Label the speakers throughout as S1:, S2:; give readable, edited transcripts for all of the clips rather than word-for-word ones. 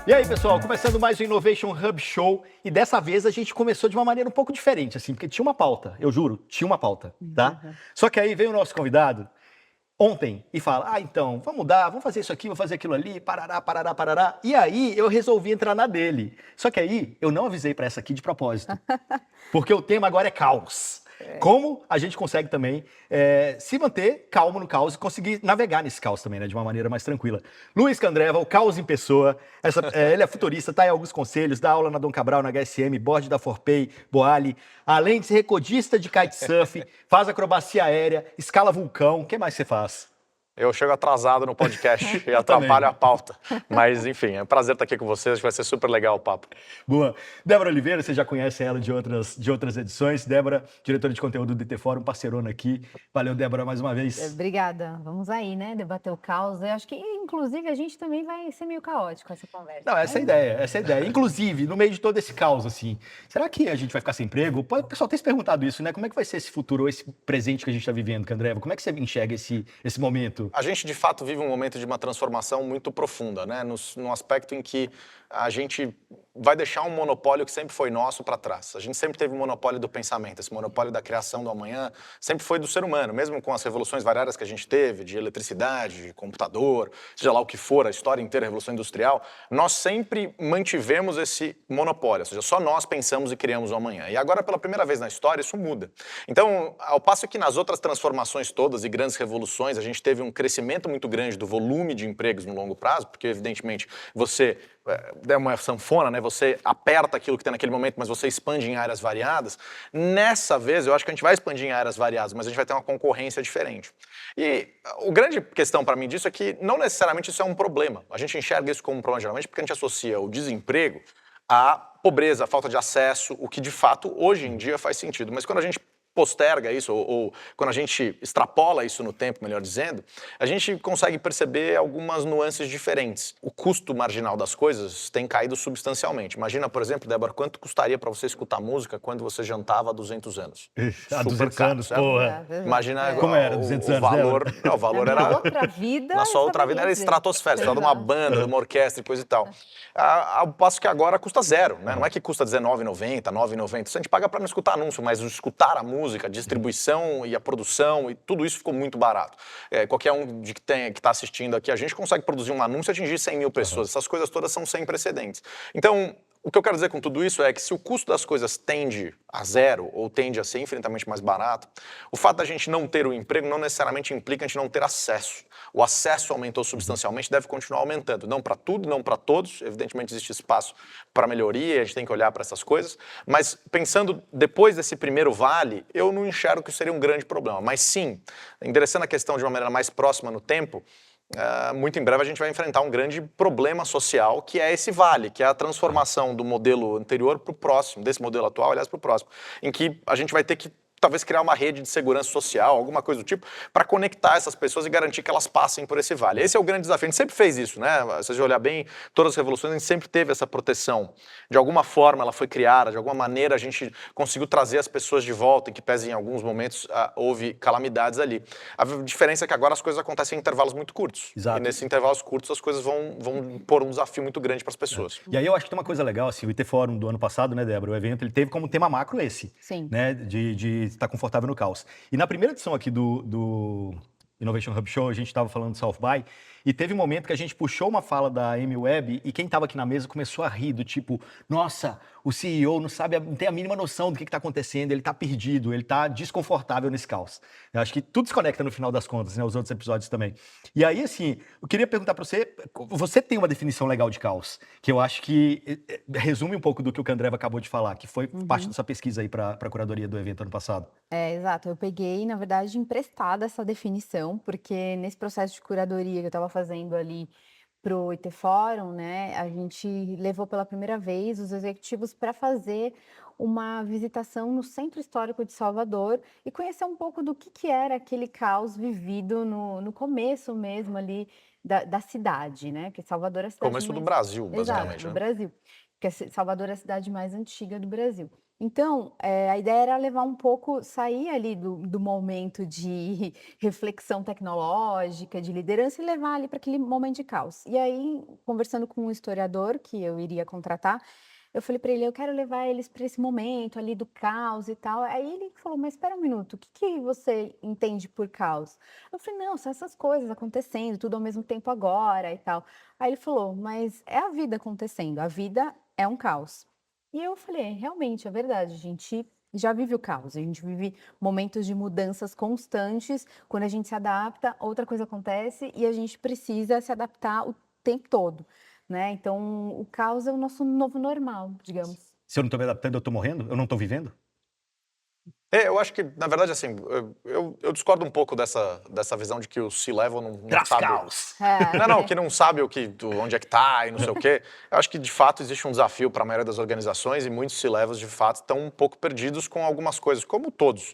S1: E aí, pessoal, começando mais o Innovation Hub Show, e dessa vez a gente começou de uma maneira um pouco diferente, assim, porque tinha uma pauta, eu juro, tinha uma pauta, tá? Só que aí veio o nosso convidado ontem e fala, então, vamos mudar, vamos fazer isso aqui, vamos fazer aquilo ali, parará, parará, parará. E aí eu resolvi entrar na dele. Só que aí eu não avisei pra essa aqui de propósito, porque o tema agora é caos. Como a gente consegue também se manter calmo no caos e conseguir navegar nesse caos também, né, de uma maneira mais tranquila. Luiz Candreva, o caos em pessoa, ele é futurista, tá em alguns conselhos, dá aula na Dom Cabral, na HSM, board da Forpay, Boali, além de ser recordista de kitesurf, faz acrobacia aérea, escala vulcão, o que mais você faz?
S2: Eu chego atrasado no podcast e atrapalho a pauta. Mas, enfim, é um prazer estar aqui com vocês, acho que vai ser super legal o papo.
S1: Boa. Débora Oliveira, você já conhece ela de outras edições. Débora, diretora de conteúdo do DT Fórum, parceirona aqui. Valeu, Débora, mais uma vez.
S3: Obrigada. Vamos aí, né? Debater o caos. Eu acho que, inclusive, a gente também vai ser meio caótico essa conversa.
S1: Não, essa é a ideia. Inclusive, no meio de todo esse caos, assim, será que a gente vai ficar sem emprego? O pessoal tem se perguntado isso, né? Como é que vai ser esse futuro, ou esse presente que a gente está vivendo, Candreva? Como é que você enxerga esse momento?
S2: A gente, de fato, vive um momento de uma transformação muito profunda, né? No aspecto em que a gente vai deixar um monopólio que sempre foi nosso para trás. A gente sempre teve o monopólio do pensamento, esse monopólio da criação do amanhã sempre foi do ser humano, mesmo com as revoluções variadas que a gente teve, de eletricidade, de computador, seja lá o que for, a história inteira, a Revolução Industrial, nós sempre mantivemos esse monopólio, ou seja, só nós pensamos e criamos o amanhã. E agora, pela primeira vez na história, isso muda. Então, ao passo que nas outras transformações todas e grandes revoluções, a gente teve um crescimento muito grande do volume de empregos no longo prazo, porque, evidentemente, você é uma sanfona, né? Você aperta aquilo que tem naquele momento, mas você expande em áreas variadas. Nessa vez, eu acho que a gente vai expandir em áreas variadas, mas a gente vai ter uma concorrência diferente. E a grande questão para mim disso é que não necessariamente isso é um problema. A gente enxerga isso como um problema geralmente porque a gente associa o desemprego à pobreza, à falta de acesso, o que de fato hoje em dia faz sentido. Mas quando a gente posterga isso, ou quando a gente extrapola isso no tempo, melhor dizendo, a gente consegue perceber algumas nuances diferentes. O custo marginal das coisas tem caído substancialmente. Imagina, por exemplo, Débora, quanto custaria para você escutar música quando você jantava há 200 anos?
S1: Há 200 anos, certo? Porra.
S2: Imagina
S1: como era 200
S2: o
S1: anos,
S2: valor. Não, o valor
S3: na
S2: era...
S3: outra vida,
S2: na sua outra vida era estratosfera, de uma banda, de uma orquestra e coisa e tal. Ao passo que agora custa zero, né? Não é que custa R$19,90, R$9,90. Isso a gente paga para não escutar anúncio, mas escutar a música, a distribuição e a produção, e tudo isso ficou muito barato. Qualquer um que está assistindo aqui, a gente consegue produzir um anúncio e atingir 100 mil pessoas. Essas coisas todas são sem precedentes. Então, o que eu quero dizer com tudo isso é que se o custo das coisas tende a zero ou tende a ser infinitamente mais barato, o fato da gente não ter o emprego não necessariamente implica a gente não ter acesso. O acesso aumentou substancialmente, deve continuar aumentando. Não para tudo, não para todos. Evidentemente existe espaço para melhoria, a gente tem que olhar para essas coisas. Mas pensando depois desse primeiro vale, eu não enxergo que isso seria um grande problema. Mas sim, endereçando a questão de uma maneira mais próxima no tempo, muito em breve a gente vai enfrentar um grande problema social, que é esse vale, que é a transformação do modelo anterior para o próximo, desse modelo atual, aliás, para o próximo, em que a gente vai ter que talvez criar uma rede de segurança social, alguma coisa do tipo, para conectar essas pessoas e garantir que elas passem por esse vale. Esse é o grande desafio. A gente sempre fez isso, né? Se você olhar bem, todas as revoluções, a gente sempre teve essa proteção. De alguma forma ela foi criada, de alguma maneira a gente conseguiu trazer as pessoas de volta, em que pese em alguns momentos houve calamidades ali. A diferença é que agora as coisas acontecem em intervalos muito curtos.
S1: Exato.
S2: E nesses intervalos curtos as coisas vão pôr um desafio muito grande para as pessoas.
S1: E aí eu acho que tem uma coisa legal, assim, o IT Fórum do ano passado, né, Débora, o evento, ele teve como tema macro esse.
S3: Sim.
S1: Né, de estar confortável no caos. E na primeira edição aqui do Innovation Hub Show, a gente estava falando de South By, e teve um momento que a gente puxou uma fala da Amy Webb e quem estava aqui na mesa começou a rir do tipo, nossa, o CEO não sabe, não tem a mínima noção do que está acontecendo, ele está perdido, ele está desconfortável nesse caos. Eu acho que tudo se conecta no final das contas, né, os outros episódios também. E aí, assim, eu queria perguntar para você tem uma definição legal de caos, que eu acho que resume um pouco do que o Candreva acabou de falar, que foi parte da sua pesquisa aí para a curadoria do evento ano passado.
S3: Exato. Eu peguei, na verdade, emprestada essa definição, porque nesse processo de curadoria que eu estava fazendo ali para o IT Fórum, né, a gente levou pela primeira vez os executivos para fazer uma visitação no Centro Histórico de Salvador e conhecer um pouco do que era aquele caos vivido no começo mesmo ali da cidade, né? Porque Salvador é a cidade
S2: Começo do
S3: mais...
S2: Brasil, basicamente.
S3: Exato, do
S2: né?
S3: Brasil. Porque Salvador é a cidade mais antiga do Brasil. Então, a ideia era levar um pouco, sair ali do momento de reflexão tecnológica, de liderança e levar ali para aquele momento de caos. E aí, conversando com um historiador que eu iria contratar, eu falei para ele: eu quero levar eles para esse momento ali do caos e tal. Aí ele falou: mas espera um minuto, o que que você entende por caos? Eu falei: não, são essas coisas acontecendo, tudo ao mesmo tempo agora e tal. Aí ele falou: mas é a vida acontecendo, a vida é um caos. E eu falei: realmente, é verdade, a gente já vive o caos, a gente vive momentos de mudanças constantes, quando a gente se adapta, outra coisa acontece e a gente precisa se adaptar o tempo todo, né. Então o caos é o nosso novo normal, digamos.
S1: Se eu não tô me adaptando, eu tô morrendo? Eu não tô vivendo?
S2: Eu acho que, na verdade, assim, eu discordo um pouco dessa visão de que o C-Level não sabe...
S1: Caos!
S2: Não, que não sabe onde é que tá e não sei o quê. Eu acho que, de fato, existe um desafio para a maioria das organizações e muitos C-Levels, de fato, estão um pouco perdidos com algumas coisas, como todos.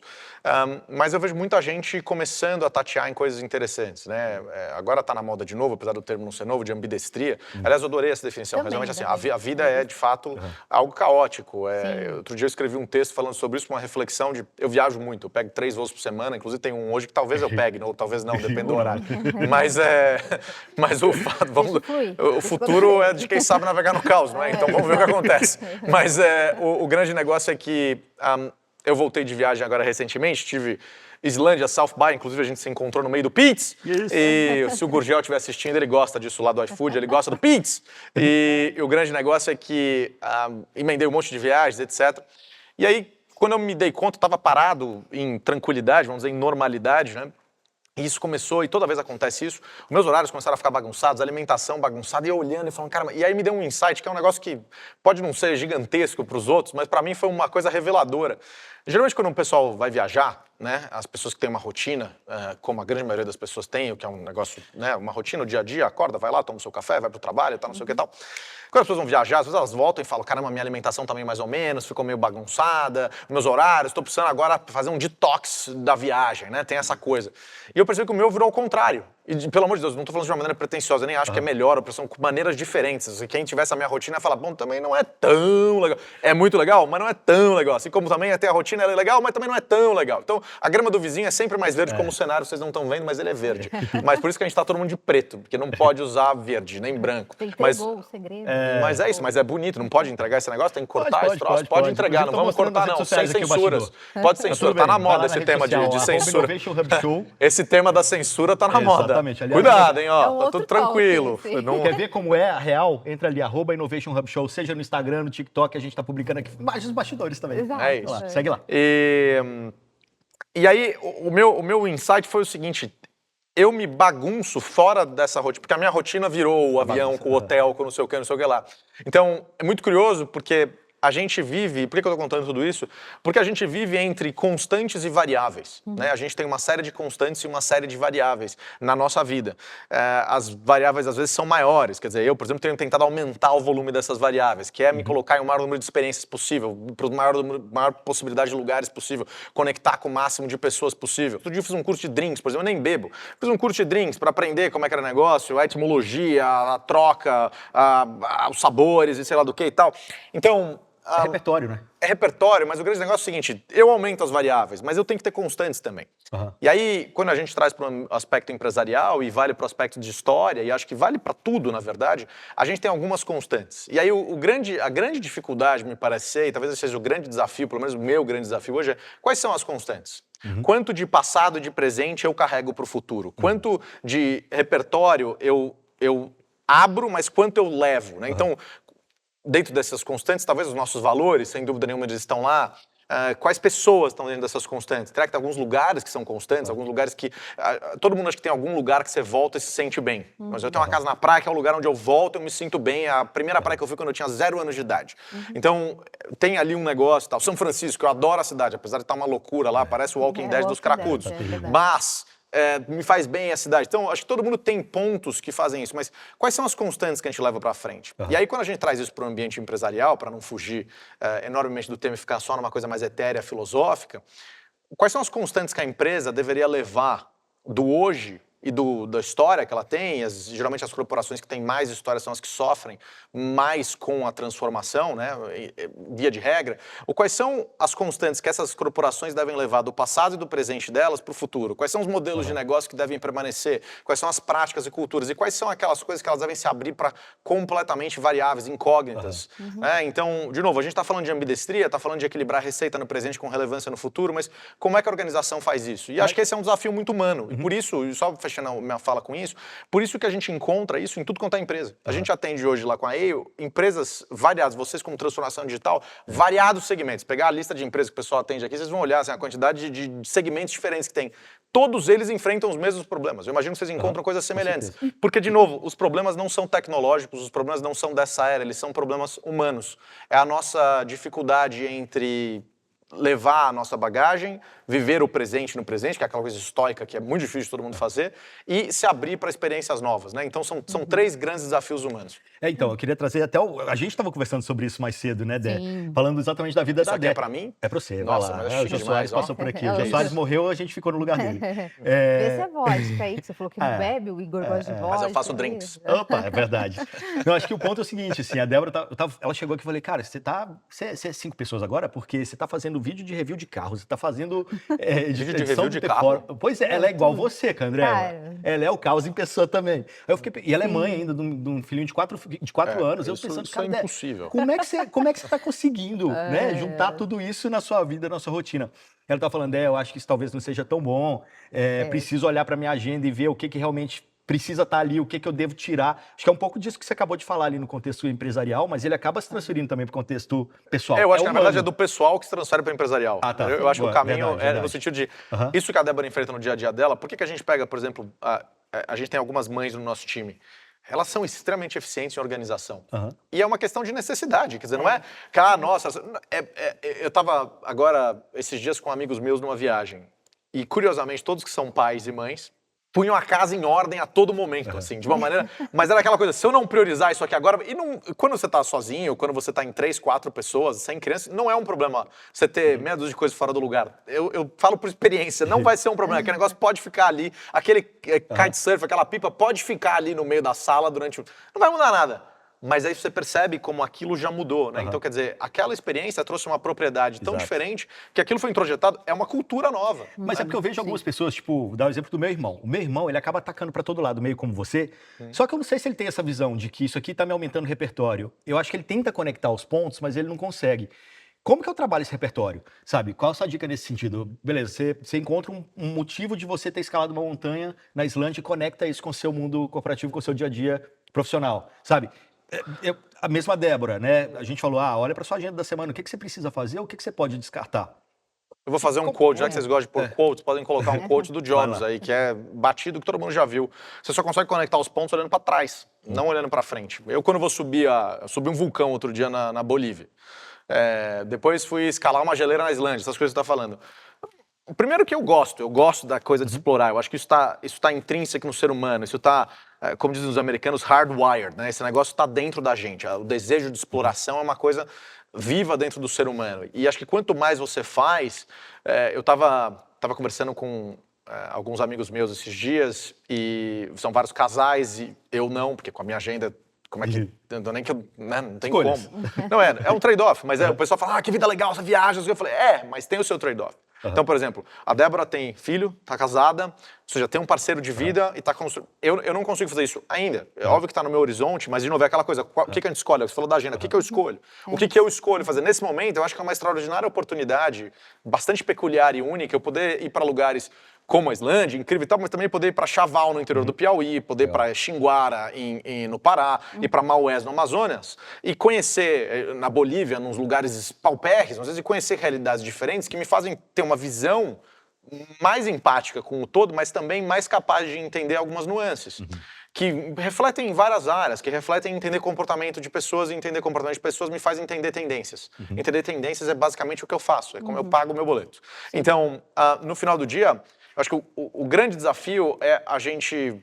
S2: Mas eu vejo muita gente começando a tatear em coisas interessantes, né? Agora está na moda de novo, apesar do termo não ser novo, de ambidestria. Aliás, eu adorei essa definição.
S3: Também,
S2: Realmente, assim,
S3: também.
S2: a vida é, de fato, algo caótico.
S3: Sim.
S2: Outro dia eu escrevi um texto falando sobre isso, uma reflexão de... Eu viajo muito, eu pego 3 voos por semana, inclusive tem um hoje que talvez eu pegue, ou talvez não, depende do horário. Mas o fato, o futuro é de quem sabe navegar no caos, não é? Então vamos ver o que acontece. Mas o grande negócio é que eu voltei de viagem agora recentemente, tive Islândia, South By, inclusive a gente se encontrou no meio do Pits. E se o Gurgel estiver assistindo, ele gosta disso lá do iFood, ele gosta do Pits. E o grande negócio é que emendei um monte de viagens, etc. E aí, quando eu me dei conta, eu estava parado em tranquilidade, vamos dizer, em normalidade, né? E isso começou, e toda vez acontece isso, os meus horários começaram a ficar bagunçados, a alimentação bagunçada, e eu olhando e falando, cara, e aí me deu um insight, que é um negócio que pode não ser gigantesco para os outros, mas para mim foi uma coisa reveladora. Geralmente quando um pessoal vai viajar, né, as pessoas que têm uma rotina, como a grande maioria das pessoas tem, o que é um negócio, né, uma rotina, o dia a dia, acorda, vai lá, toma o seu café, vai pro trabalho, tal, não sei o que e tal. Quando as pessoas vão viajar, às vezes elas voltam e falam, caramba, minha alimentação também mais ou menos, ficou meio bagunçada, meus horários, estou precisando agora fazer um detox da viagem, né, tem essa coisa. E eu percebi que o meu virou ao contrário. E, pelo amor de Deus, não estou falando de uma maneira pretensiosa, eu nem acho que é melhor, são maneiras diferentes. Quem tivesse a minha rotina ia falar, bom, também não é tão legal. É muito legal, mas não é tão legal. Assim como também ter a rotina é legal, mas também não é tão legal. Então, a grama do vizinho é sempre mais verde, como o cenário vocês não estão vendo, mas ele é verde. Mas por isso que a gente está todo mundo de preto, porque não pode usar verde, nem branco.
S3: Entregou o segredo.
S2: Mas é isso, mas é bonito, não pode entregar esse negócio, tem que cortar esse troço, pode entregar, não vamos cortar não, sem censuras. Pode censura, tá na moda esse tema de censura. Esse tema da censura tá na moda.
S1: Exatamente. Aliás,
S2: cuidado, hein, ó, tá
S3: outro
S2: tudo tranquilo.
S3: toque,
S2: Não...
S1: Quer ver como é a real? Entra ali, @Innovation Hub Show, seja no Instagram, no TikTok, a gente tá publicando aqui imagens dos bastidores também.
S3: Exato.
S2: É isso.
S1: Lá, segue lá.
S2: E aí, o meu insight foi o seguinte, eu me bagunço fora dessa rotina, porque a minha rotina virou o avião com o hotel, com não sei o que lá. Então, é muito curioso, porque a gente vive, por que eu estou contando tudo isso? Porque a gente vive entre constantes e variáveis, né? A gente tem uma série de constantes e uma série de variáveis na nossa vida. As variáveis, às vezes, são maiores, quer dizer, eu, por exemplo, tenho tentado aumentar o volume dessas variáveis, que é me colocar em o maior número de experiências possível, para a maior possibilidade de lugares possível, conectar com o máximo de pessoas possível. Outro dia eu fiz um curso de drinks, por exemplo, eu nem bebo. Fiz um curso de drinks para aprender como é que era o negócio, a etimologia, a troca, os sabores e sei lá do que e tal. Então...
S1: É repertório, né?
S2: É repertório, mas o grande negócio é o seguinte, eu aumento as variáveis, mas eu tenho que ter constantes também. E aí, quando a gente traz para o aspecto empresarial e vale para o aspecto de história, e acho que vale para tudo, na verdade, a gente tem algumas constantes. E aí, a grande dificuldade, me parece ser, e talvez esse seja o grande desafio, pelo menos o meu grande desafio hoje, é quais são as constantes? Quanto de passado e de presente eu carrego para o futuro? Quanto de repertório eu abro, mas quanto eu levo, né? Então, dentro dessas constantes, talvez os nossos valores, sem dúvida nenhuma, eles estão lá. Quais pessoas estão dentro dessas constantes? Será que tem alguns lugares que são constantes? Alguns lugares que... todo mundo acha que tem algum lugar que você volta e se sente bem. Mas eu tenho uma casa na praia, que é o lugar onde eu volto e eu me sinto bem. A primeira praia que eu fui quando eu tinha 0 anos de idade. Então, tem ali um negócio e tal. São Francisco, eu adoro a cidade, apesar de estar uma loucura lá, parece o Walking Dead dos cracudos. Mas... me faz bem a cidade. Então, acho que todo mundo tem pontos que fazem isso, mas quais são as constantes que a gente leva para frente? E aí, quando a gente traz isso para o ambiente empresarial, para não fugir enormemente do tema e ficar só numa coisa mais etérea, filosófica, quais são as constantes que a empresa deveria levar do hoje e da história que ela tem, geralmente as corporações que têm mais história são as que sofrem mais com a transformação, né, via de regra, ou quais são as constantes que essas corporações devem levar do passado e do presente delas para o futuro? Quais são os modelos de negócio que devem permanecer? Quais são as práticas e culturas? E quais são aquelas coisas que elas devem se abrir para completamente variáveis, incógnitas? Então, de novo, a gente está falando de ambidestria, está falando de equilibrar a receita no presente com relevância no futuro, mas como é que a organização faz isso? E acho que esse é um desafio muito humano. E por isso, só fechando minha fala com isso, por isso que a gente encontra isso em tudo quanto é empresa. A gente atende hoje lá com a EIO empresas variadas, vocês como transformação digital, variados segmentos. Pegar a lista de empresas que o pessoal atende aqui, vocês vão olhar assim, a quantidade de segmentos diferentes que tem. Todos eles enfrentam os mesmos problemas. Eu imagino que vocês encontram coisas semelhantes. Porque, de novo, os problemas não são tecnológicos, os problemas não são dessa era, eles são problemas humanos. É a nossa dificuldade entre levar a nossa bagagem, viver o presente no presente, que é aquela coisa estoica que é muito difícil de todo mundo fazer, e se abrir para experiências novas, né? Então são três grandes desafios humanos.
S1: Então, eu queria trazer até a gente estava conversando sobre isso mais cedo, né, Dé?
S3: Sim.
S1: Falando exatamente da vida
S2: Isso
S1: da
S2: aqui
S1: Dé.
S2: é para mim?
S1: É pra você,
S2: Nossa,
S1: vai lá.
S2: mas é
S1: O
S2: chique
S1: Jô
S2: demais,
S1: Soares
S2: ó.
S1: passou por aqui.
S3: É
S1: O Jô
S3: isso.
S1: Soares morreu, a gente ficou no lugar dele.
S3: Vê se é vodka aí, que você falou que não bebe, o Igor gosta de vodka.
S2: Mas eu faço
S3: é
S2: drinks.
S3: isso.
S1: Opa, é verdade. Não, acho que o ponto é o seguinte, assim, a Débora, ela chegou aqui e falei, cara, você é 5 pessoas agora? Porque você tá fazendo vídeo de review de carro, você tá fazendo
S2: Vídeo de
S1: edição
S2: review de
S1: The
S2: carro?
S1: Fórum. Pois é, ela é igual você, Candré.
S3: Cara.
S1: Ela é o caos em pessoa também. Aí eu fiquei, e ela é mãe ainda de um filhinho de 4 anos. Eu
S2: Isso
S1: pensando,
S2: é
S1: cara, Dé,
S2: impossível.
S1: como é que você tá conseguindo, né, juntar tudo isso na sua vida, na sua rotina? Ela tá falando, eu acho que isso talvez não seja tão bom, preciso olhar pra minha agenda e ver o que realmente precisa estar ali, o que eu devo tirar. Acho que é um pouco disso que você acabou de falar ali no contexto empresarial, mas ele acaba se transferindo também para o contexto pessoal.
S2: Eu acho que, na verdade, é
S1: humano.
S2: do pessoal que se transfere para o empresarial.
S1: Ah, tá.
S2: Eu acho que
S1: Boa,
S2: o caminho
S1: verdade.
S2: no sentido de...
S1: Aham.
S2: Isso que a Débora enfrenta no dia a dia dela, por que a gente pega, por exemplo, a gente tem algumas mães no nosso time, elas são extremamente eficientes em organização. E é uma questão de necessidade, quer dizer, não é... nossa, eu estava agora, esses dias, com amigos meus numa viagem, e, curiosamente, todos que são pais e mães, punham a casa em ordem a todo momento, assim, de uma maneira... Mas era aquela coisa, se eu não priorizar isso aqui agora... Quando você tá sozinho, quando você tá em 3, 4 pessoas, sem criança, não é um problema você ter meia dúzia de coisas fora do lugar. Eu falo por experiência, não vai ser um problema. Aquele negócio pode ficar ali, aquele kitesurf, aquela pipa pode ficar ali no meio da sala durante... Não vai mudar nada. Mas aí você percebe como aquilo já mudou, né? Então, quer dizer, aquela experiência trouxe uma propriedade tão diferente que aquilo foi introjetado, é uma cultura nova.
S1: Mas é porque eu vejo algumas pessoas, tipo, vou dar o exemplo do meu irmão. O meu irmão, ele acaba atacando pra todo lado, meio como você. Só que eu não sei se ele tem essa visão de que isso aqui tá me aumentando o repertório. Eu acho que ele tenta conectar os pontos, mas ele não consegue. Como que eu trabalho esse repertório? Sabe? Qual a sua dica nesse sentido? Beleza, você encontra um motivo de você ter escalado uma montanha na Islândia e conecta isso com o seu mundo corporativo, com o seu dia a dia profissional, sabe? A mesma Débora, né? A gente falou, olha para sua agenda da semana, o que você precisa fazer, o que você pode descartar?
S2: Eu vou fazer um quote, já que vocês gostam de pôr quotes, podem colocar um quote do Jobs aí, que é batido, que todo mundo já viu. Você só consegue conectar os pontos olhando para trás, não olhando para frente. Eu, quando vou subir um vulcão outro dia na Bolívia. Depois fui escalar uma geleira na Islândia, essas coisas que você está falando. O primeiro que eu gosto da coisa de explorar, eu acho que isso tá intrínseco no ser humano, isso está, como dizem os americanos, hardwired, né? Esse negócio está dentro da gente, o desejo de exploração é uma coisa viva dentro do ser humano. E acho que quanto mais você faz, eu tava conversando com alguns amigos meus esses dias, e são vários casais, e eu não, porque com a minha agenda... Como é que... Não, nem que eu, né, não tem
S1: Escolhas.
S2: como. Não, é um trade-off, mas o pessoal fala, que vida legal, você viaja. Eu falei, mas tem o seu trade-off. Então, por exemplo, a Débora tem filho, tá casada, ou seja, tem um parceiro de vida e tá construindo... Eu não consigo fazer isso ainda. É óbvio que tá no meu horizonte, mas, de novo, é aquela coisa, o que a gente escolhe? Você falou da agenda, o que eu escolho? O que eu escolho fazer? Nesse momento, eu acho que é uma extraordinária oportunidade, bastante peculiar e única, eu poder ir para lugares como a Islândia, incrível e tal, mas também poder ir para Chaval, no interior do Piauí, poder ir para Xinguara, no Pará, ir para Maués, no Amazonas, e conhecer na Bolívia, nos lugares paupérrimos, às vezes, e conhecer realidades diferentes que me fazem ter uma visão mais empática com o todo, mas também mais capaz de entender algumas nuances. Que refletem em várias áreas, que refletem em entender comportamento de pessoas, e entender comportamento de pessoas me faz entender tendências. Entender tendências é basicamente o que eu faço, é como eu pago o meu boleto. Então, no final do dia, eu acho que o grande desafio é a gente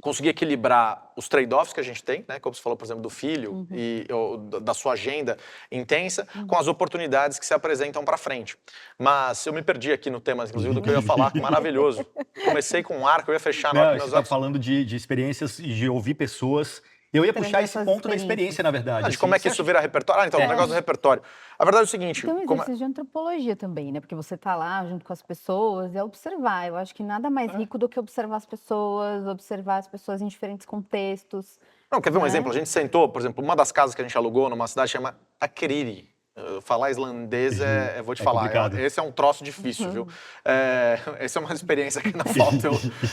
S2: conseguir equilibrar os trade-offs que a gente tem, né? Como você falou, por exemplo, do filho ou da sua agenda intensa, com as oportunidades que se apresentam para frente. Mas eu me perdi aqui no tema, inclusive, do que eu ia falar, maravilhoso. Comecei com um arco, eu ia fechar
S1: Não,
S2: no
S1: você
S2: meus
S1: está
S2: olhos.
S1: falando de experiências e de ouvir pessoas. Eu ia puxar esse
S3: essas
S1: ponto da
S3: experiências.
S1: experiência, na verdade.
S2: De como é que isso vira repertório? Então, o negócio do repertório. A verdade é o seguinte...
S3: Tem um
S2: como é-
S3: exercício de antropologia também, né? Porque você tá lá junto com as pessoas, é observar. Eu acho que nada mais rico do que observar as pessoas em diferentes contextos.
S2: Não, quer ver um
S3: né?
S2: exemplo? A gente sentou, por exemplo, uma das casas que a gente alugou numa cidade chama Akriri. Falar islandês vou te
S1: É
S2: falar,
S1: complicado.
S2: esse é um troço difícil, viu? Essa é uma experiência que na falta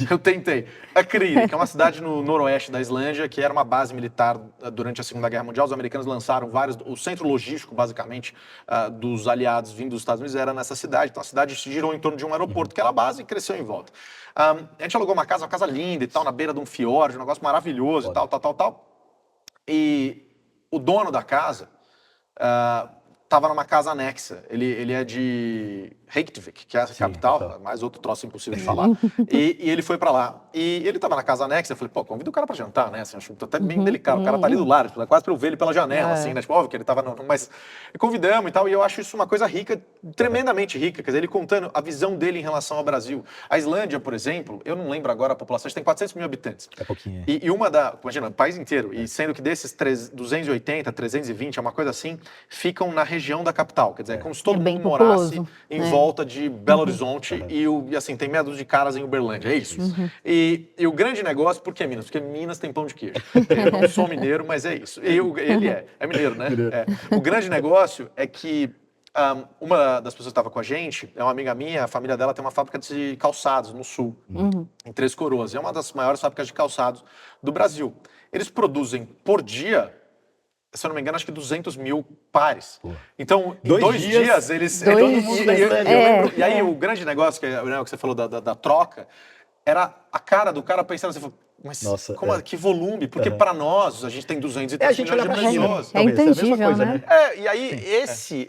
S2: eu tentei. Akriri, que é uma cidade no noroeste da Islândia, que era uma base militar durante a Segunda Guerra Mundial. Os americanos lançaram o centro logístico, basicamente, dos aliados vindos dos Estados Unidos era nessa cidade. Então a cidade se girou em torno de um aeroporto, que era a base, e cresceu em volta. A gente alugou uma casa linda e tal, na beira de um fiord, um negócio maravilhoso e tal. E o dono da casa estava numa casa anexa. Ele é de Reykjavik, que é a capital, mais outro troço impossível de falar. E ele foi pra lá. E ele estava na casa anexa, eu falei, pô, convida o cara pra jantar, né? Assim, acho até bem delicado. O cara tá ali do lado, tipo, é quase pra eu ver ele pela janela, assim, né? Tipo, óbvio que ele tava... Mas convidamos e tal, e eu acho isso uma coisa rica, tremendamente rica. Quer dizer, ele contando a visão dele em relação ao Brasil. A Islândia, por exemplo, eu não lembro agora a população, a gente tem 400 mil habitantes.
S1: É pouquinho.
S2: E imagina, o país inteiro, e sendo que desses 280, 320, é uma coisa assim, ficam na região da capital. Quer dizer, é como se todo
S3: É bem
S2: mundo morasse
S3: populoso,
S2: em
S3: né?
S2: volta de Belo Horizonte e assim, tem meia dúzia de caras em Uberlândia, é isso. E o grande negócio, por que Minas? Porque Minas tem pão de queijo. Eu não sou mineiro, mas é isso. Ele é mineiro, né? O grande negócio é que uma das pessoas que estava com a gente é uma amiga minha, a família dela tem uma fábrica de calçados no sul, em Três Coroas. É uma das maiores fábricas de calçados do Brasil. Eles produzem por dia, se eu não me engano, acho que 200 mil pares. Então, em 2 dias, eles...
S3: Dois
S2: todo mundo
S3: dias.
S2: e aí, o grande negócio, que você falou da troca, era a cara do cara pensando assim, mas
S1: Nossa,
S2: que volume? Porque para nós, a gente tem 230
S1: a gente olha
S2: milhões
S1: pra
S2: de
S1: cima.
S2: pessoas.
S3: É
S1: Talvez, é a mesma
S3: intangível,
S1: coisa,
S3: né?
S2: E aí,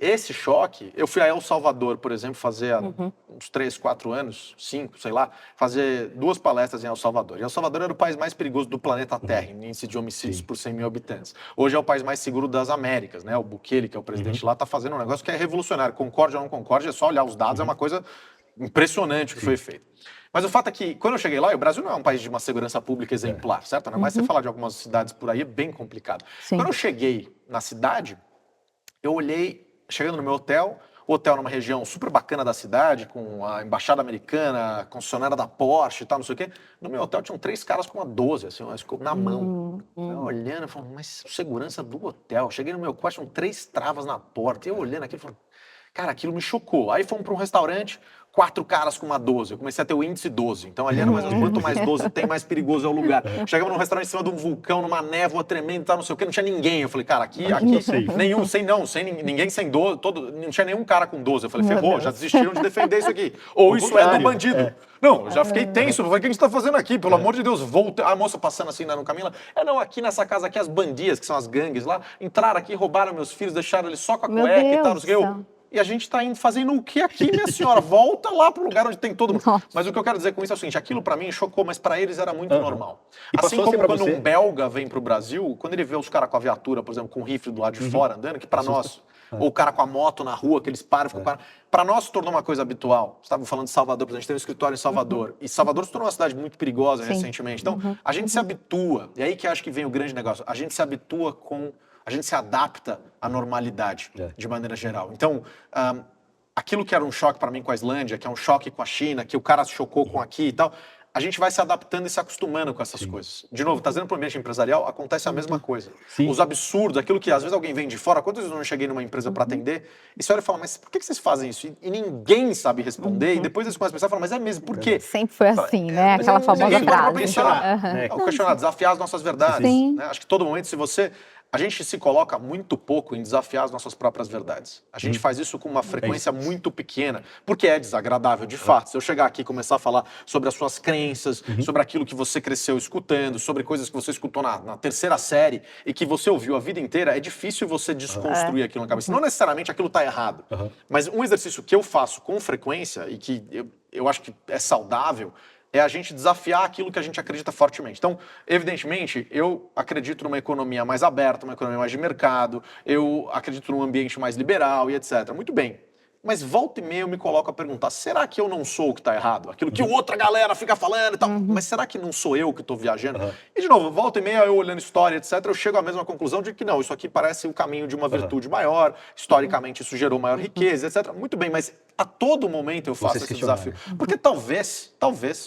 S2: esse choque, eu fui a El Salvador, por exemplo, fazer há uns 3, 4 anos, 5, sei lá, fazer 2 palestras em El Salvador. E El Salvador era o país mais perigoso do planeta Terra, em índice de homicídios por 100 mil habitantes. Hoje é o país mais seguro das Américas, né? O Bukele, que é o presidente lá, está fazendo um negócio que é revolucionário. Concorde ou não concorde, é só olhar os dados, é uma coisa impressionante o que foi feito. Mas o fato é que, quando eu cheguei lá, o Brasil não é um país de uma segurança pública exemplar, certo? Ainda mais você falar de algumas cidades por aí, é bem complicado.
S3: Sim.
S2: Quando eu cheguei na cidade, eu olhei, chegando no meu hotel, o hotel numa região super bacana da cidade, com a embaixada americana, a concessionária da Porsche e tal, não sei o quê. No meu hotel tinham 3 caras com uma 12, assim, na mão. Eu olhando, eu falando, mas segurança do hotel. Cheguei no meu quarto, tinham 3 travas na porta. Eu olhando aquilo, falando, cara, aquilo me chocou. Aí fomos para um restaurante, 4 caras com uma 12. Eu comecei a ter o índice 12. Então ali era mais ou menos, quanto mais 12 tem, mais perigoso é o lugar. Chegamos num restaurante em cima de um vulcão, numa névoa tremenda e tal, não sei o quê, não tinha ninguém. Eu falei, cara, aqui nenhum, ninguém sem 12, não tinha nenhum cara com 12. Eu falei, ferrou, já desistiram de defender isso aqui. Ou isso é do bandido. Não, eu já fiquei tenso. Eu falei, o que a gente tá fazendo aqui? Pelo amor de Deus, volta. A moça passando assim no caminho lá. Não, aqui nessa casa aqui, as bandias, que são as gangues lá, entraram aqui, roubaram meus filhos, deixaram eles só com a
S3: Meu
S2: cueca e tal,
S3: Deus
S2: não sei o
S3: do
S2: quê.
S3: céu.
S2: E a gente tá indo fazendo o que aqui, minha senhora? Volta lá pro lugar onde tem todo mundo.
S3: Nossa.
S2: Mas o que eu quero dizer com isso é o seguinte, aquilo pra mim chocou, mas pra eles era muito normal.
S1: E
S2: Assim
S1: passou
S2: como
S1: pra
S2: quando
S1: você?
S2: um belga vem pro Brasil, quando ele vê os caras com a viatura, por exemplo, com o rifle do lado de fora andando, que pra nós, ou o cara com a moto na rua, que eles param, ficam parando, pra nós se tornou uma coisa habitual. Estava falando de Salvador, por exemplo, a gente tem um escritório em Salvador, e Salvador se tornou uma cidade muito perigosa recentemente. Então, a gente se habitua, e aí que acho que vem o grande negócio, a gente se habitua a gente se adapta à normalidade, de maneira geral. Então, aquilo que era um choque para mim com a Islândia, que é um choque com a China, que o cara se chocou com aqui e tal, a gente vai se adaptando e se acostumando com essas coisas. De novo, trazendo para o ambiente empresarial, acontece a mesma coisa. Os absurdos, aquilo que às vezes alguém vem de fora, quantas vezes eu não cheguei numa empresa para atender, e você olha e fala, mas por que vocês fazem isso? E ninguém sabe responder, e depois eles começam a pensar e falam, mas é mesmo, por quê?
S3: Sempre foi assim, né?
S2: Mas
S3: Aquela famosa
S2: ninguém para
S3: frase.
S2: pensar. O questionar, desafiar as nossas verdades.
S3: Sim.
S2: Né? Acho que todo momento, se você... A gente se coloca muito pouco em desafiar as nossas próprias verdades. A gente faz isso com uma frequência muito pequena, porque é desagradável, de fato. Se eu chegar aqui e começar a falar sobre as suas crenças, sobre aquilo que você cresceu escutando, sobre coisas que você escutou na 3ª série e que você ouviu a vida inteira, é difícil você desconstruir aquilo na cabeça. Não necessariamente aquilo está errado, mas um exercício que eu faço com frequência e que eu acho que é saudável é a gente desafiar aquilo que a gente acredita fortemente. Então, evidentemente, eu acredito numa economia mais aberta, uma economia mais de mercado, eu acredito num ambiente mais liberal e etc. Muito bem. Mas volta e meia eu me coloco a perguntar, será que eu não sou o que está errado? Aquilo que outra galera fica falando e tal. Mas será que não sou eu que estou viajando? E, de novo, volta e meia eu olhando história, etc., eu chego à mesma conclusão de que não, isso aqui parece o caminho de uma virtude maior, historicamente isso gerou maior riqueza, etc. Muito bem, mas a todo momento eu faço esse desafio. Porque talvez,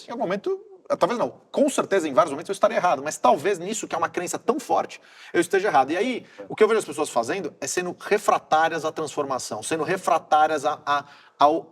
S2: em algum momento... Talvez não, com certeza em vários momentos eu estarei errado, mas talvez nisso, que é uma crença tão forte, eu esteja errado. E aí, o que eu vejo as pessoas fazendo é sendo refratárias à transformação, sendo refratárias a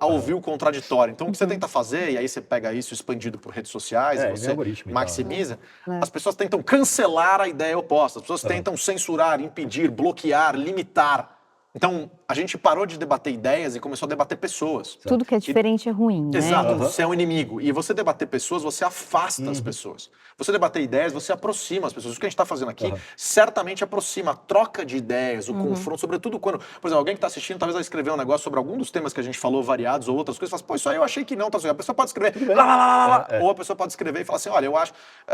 S2: ouvir o contraditório. Então, o que você tenta fazer, e aí você pega isso expandido por redes sociais, e você maximiza, as pessoas tentam cancelar a ideia oposta, as pessoas tentam censurar, impedir, bloquear, limitar. Então, a gente parou de debater ideias e começou a debater pessoas.
S3: Tudo que é diferente é ruim, né?
S2: Exato, você é um inimigo. E você debater pessoas, você afasta as pessoas. Você debater ideias, você aproxima as pessoas. O que a gente está fazendo aqui certamente aproxima a troca de ideias, o confronto, sobretudo quando, por exemplo, alguém que está assistindo talvez vai escrever um negócio sobre algum dos temas que a gente falou, variados ou outras coisas, e fala assim, pô, isso aí eu achei que não, tá assim. A pessoa pode escrever, ou a pessoa pode escrever e falar assim, olha, eu acho...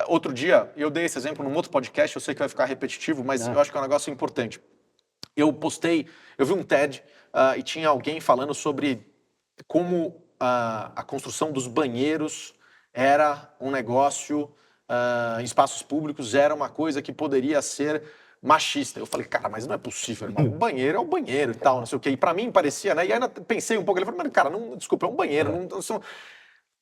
S2: Outro dia, eu dei esse exemplo num outro podcast, eu sei que vai ficar repetitivo, mas eu acho que é um negócio importante. Eu vi um TED e tinha alguém falando sobre como a construção dos banheiros era um negócio em espaços públicos, era uma coisa que poderia ser machista. Eu falei, cara, mas não é possível, irmão. O banheiro é o banheiro e tal, não sei o quê. E pra mim parecia, né? E ainda pensei um pouco, ele falou, mas cara, não, desculpa, é um banheiro.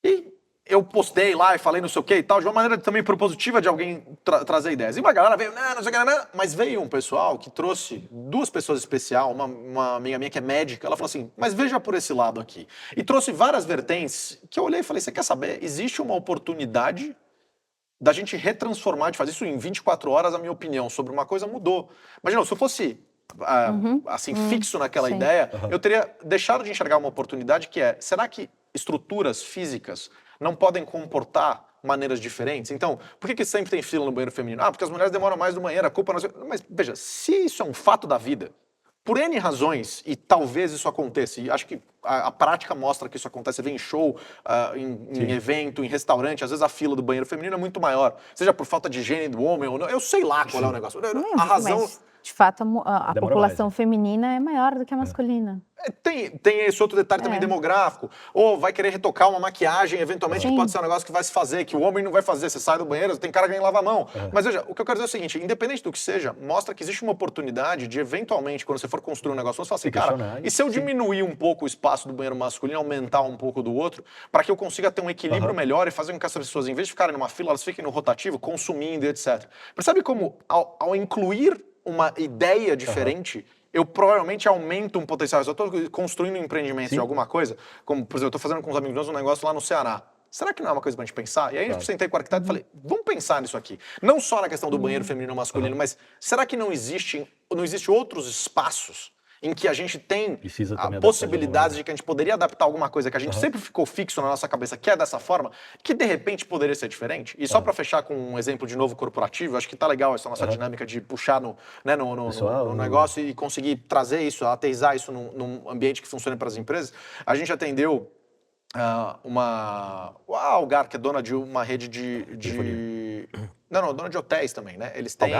S2: E eu postei lá e falei não sei o que e tal, de uma maneira também propositiva de alguém trazer ideias. E uma galera veio, não sei o que, mas veio um pessoal que trouxe duas pessoas especiais, uma amiga minha que é médica, ela falou assim, mas veja por esse lado aqui. E trouxe várias vertentes que eu olhei e falei, você quer saber? Existe uma oportunidade da gente retransformar, de fazer isso em 24 horas, a minha opinião sobre uma coisa mudou. Imagina, se eu fosse... assim, fixo naquela ideia, eu teria deixado de enxergar uma oportunidade que é, será que estruturas físicas não podem comportar maneiras diferentes? Então, por que sempre tem fila no banheiro feminino? Ah, porque as mulheres demoram mais no banheiro, a culpa não é... Mas, veja, se isso é um fato da vida, por N razões, e talvez isso aconteça, e acho que a prática mostra que isso acontece, você vê em show, em evento, em restaurante, às vezes a fila do banheiro feminino é muito maior, seja por falta de higiene do homem ou não, eu sei lá qual é o negócio. A razão...
S3: Mas, de fato, a população feminina é maior do que a masculina.
S2: Tem esse outro detalhe também demográfico. Ou vai querer retocar uma maquiagem, eventualmente, que pode ser um negócio que vai se fazer, que o homem não vai fazer. Você sai do banheiro, tem cara que nem lava a mão. Mas veja, o que eu quero dizer é o seguinte, independente do que seja, mostra que existe uma oportunidade de, eventualmente, quando você for construir um negócio, você fala assim, cara, e se eu diminuir um pouco o espaço do banheiro masculino, aumentar um pouco do outro, para que eu consiga ter um equilíbrio melhor e fazer com que essas pessoas, em vez de ficarem numa fila, elas fiquem no rotativo, consumindo, etc. Percebe como, ao incluir uma ideia diferente, eu provavelmente aumento um potencial. Se eu estou construindo um empreendimento em alguma coisa, como, por exemplo, eu estou fazendo com uns amigos meus um negócio lá no Ceará. Será que não é uma coisa pra gente pensar? E aí eu sentei com o arquiteto e falei, vamos pensar nisso aqui. Não só na questão do banheiro feminino ou masculino, mas será que não existe outros espaços em que a gente tem possibilidades de que a gente poderia adaptar alguma coisa que a gente sempre ficou fixo na nossa cabeça, que é dessa forma, que de repente poderia ser diferente? E só para fechar com um exemplo de novo corporativo, acho que tá legal essa nossa dinâmica de puxar no negócio e conseguir trazer isso, aterrissar isso num ambiente que funcione para as empresas. A gente atendeu a Algar, que é dona de uma rede de... Não, dona de hotéis também, né? Eles têm...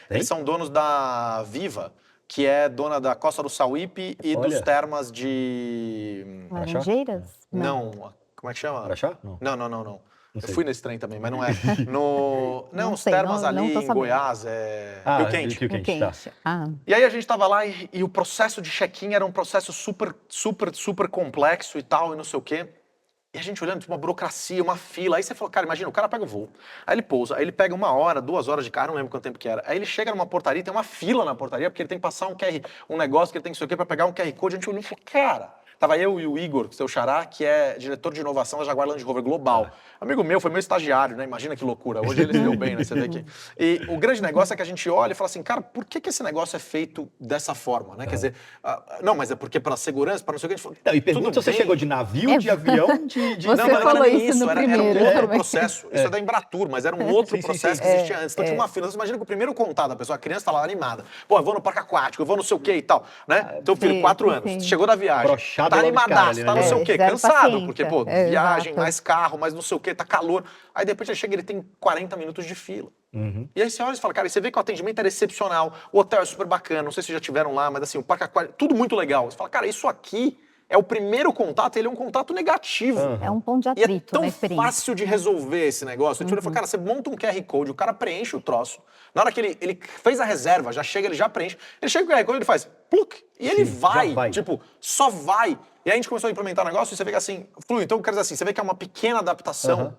S2: Eles são donos da Viva, que é dona da Costa do Sauípe e dos termas de...
S3: Laranjeiras?
S2: Não, como é que chama?
S1: Araxá?
S2: Não. Eu fui nesse trem também, mas não é. Não, os termas ali em Goiás, Rio Quente.
S1: Rio Quente, tá.
S2: E aí a gente tava lá e o processo de check-in era um processo super complexo e tal, e não sei o quê. E a gente olhando, tipo, uma burocracia, uma fila. Aí você falou, cara, imagina, o cara pega o voo. Aí ele pousa, aí ele pega 1 hora, 2 horas de carro, não lembro quanto tempo que era. Aí ele chega numa portaria, tem uma fila na portaria, porque ele tem que passar um negócio que ele tem que sei o quê pra pegar um QR Code. A gente olhou e falou, cara... Tava eu e o Igor, seu xará, que é diretor de inovação da Jaguar Land Rover Global. Amigo meu, foi meu estagiário, né? Imagina que loucura. Hoje ele se deu bem, né? Você vê aqui. E o grande negócio é que a gente olha e fala assim, cara, por que esse negócio é feito dessa forma, né? Quer dizer, não, mas é porque para segurança, para não sei o que a gente falou.
S1: Não, e pergunta se você chegou de navio, de avião, de
S3: Você
S2: Não, mas
S3: falou
S2: não era nem
S3: isso no
S2: era um
S3: primeiro,
S2: outro
S3: mas-
S2: processo. Isso é da Embratur, mas era um outro
S1: Sim, sim,
S2: processo
S1: sim.
S2: que existia antes. Então tinha uma fila. Você imagina que o primeiro contato da pessoa, a criança tá lá animada. Pô, eu vou no parque aquático, eu vou não sei o que e tal, né? Teu filho,
S3: Sim,
S2: 4
S3: sim,
S2: anos,
S3: sim.
S2: chegou da viagem,
S1: Broxado
S2: tá
S1: logo de cara
S2: animadaço,
S1: ali,
S2: tá
S1: né?
S2: não sei o quê,
S3: Zero
S2: cansado,
S3: paciência.
S2: porque, pô,
S3: É,
S2: viagem,
S3: exato.
S2: mais carro, mais não sei o quê, tá calor. Aí de repente ele chega e ele tem 40 minutos de fila. E aí você olha e fala, cara, e você vê que o atendimento era excepcional, o hotel é super bacana, não sei se já tiveram lá, mas assim, o parque aquático, tudo muito legal. Você fala, cara, isso aqui é o primeiro contato, ele é um contato negativo.
S3: É um ponto de
S2: E é
S3: atrito
S2: tão
S3: na experiência.
S2: fácil de resolver esse negócio. A gente olha e fala, cara, você monta um QR Code, o cara preenche o troço. Na hora que ele fez a reserva, já chega, ele já preenche. Ele chega com o QR Code, ele faz pluk, e ele
S1: Sim, já
S2: vai,
S1: vai.
S2: tipo, só vai. E aí a gente começou a implementar o negócio e você vê que assim, flui. Então, quer dizer assim, você vê que é uma pequena adaptação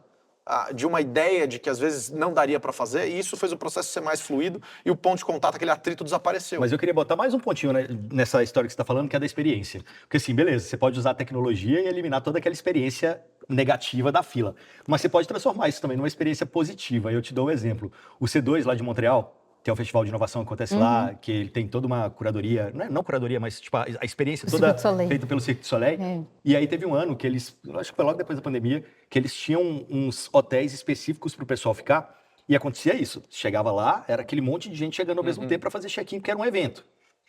S2: de uma ideia de que às vezes não daria pra fazer, e isso fez o processo ser mais fluido e o ponto de contato, aquele atrito, desapareceu.
S1: Mas eu queria botar mais um pontinho, né, nessa história que você está falando, que é da experiência. Porque assim, beleza, você pode usar a tecnologia e eliminar toda aquela experiência negativa da fila. Mas você pode transformar isso também numa experiência positiva. Eu te dou um exemplo. O C2 lá de Montreal, que é o festival de inovação que acontece lá, que ele tem toda uma curadoria, não curadoria, mas tipo, a experiência
S3: O
S1: toda
S3: Cirque du Soleil.
S1: feita pelo Cirque du Soleil.
S3: É.
S1: E aí teve um ano que eles, eu acho que foi logo depois da pandemia, que eles tinham uns hotéis específicos para o pessoal ficar. E acontecia isso. Chegava lá, era aquele monte de gente chegando ao mesmo tempo para fazer check-in, porque era um evento.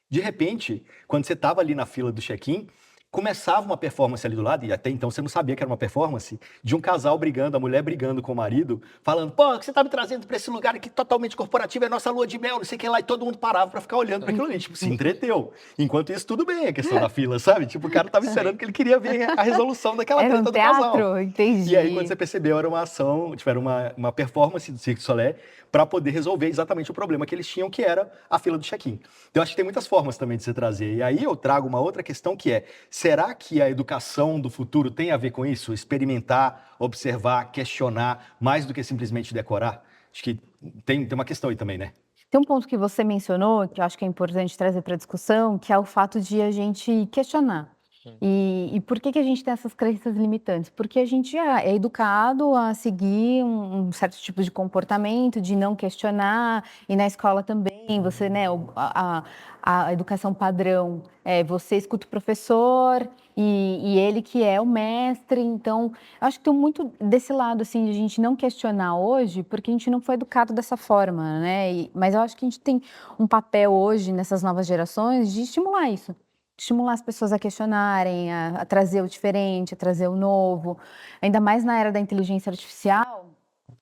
S1: De repente, quando você estava ali na fila do check-in, começava uma performance ali do lado, e até então você não sabia que era uma performance, de um casal brigando, a mulher brigando com o marido, falando, pô, que você tá me trazendo para esse lugar aqui totalmente corporativo, é nossa lua de mel, não sei o que lá, e todo mundo parava para ficar olhando para aquilo ali, tipo, se entreteu. Enquanto isso, tudo bem a questão da fila, sabe? Tipo, o cara tava esperando que ele queria ver a resolução daquela
S3: Era
S1: treta
S3: um
S1: do casal.
S3: teatro, entendi.
S1: E aí, quando você percebeu, era uma ação, tipo, era uma performance do Cirque du Soleil para poder resolver exatamente o problema que eles tinham, que era a fila do check-in. Então, eu acho que tem muitas formas também de você trazer. E aí eu trago uma outra questão que é, será que a educação do futuro tem a ver com isso? Experimentar, observar, questionar, mais do que simplesmente decorar? Acho que tem uma questão aí também, né?
S3: Tem um ponto que você mencionou, que eu acho que é importante trazer para a discussão, que é o fato de a gente questionar. E por que a gente tem essas crenças limitantes? Porque a gente é educado a seguir um certo tipo de comportamento, de não questionar, e na escola também, você, né, a educação padrão, você escuta o professor e ele que é o mestre, então, eu acho que tem muito desse lado, assim, de a gente não questionar hoje, porque a gente não foi educado dessa forma, né, mas eu acho que a gente tem um papel hoje, nessas novas gerações, de estimular isso. Estimular as pessoas a questionarem, a trazer o diferente, a trazer o novo. Ainda mais na era da inteligência artificial,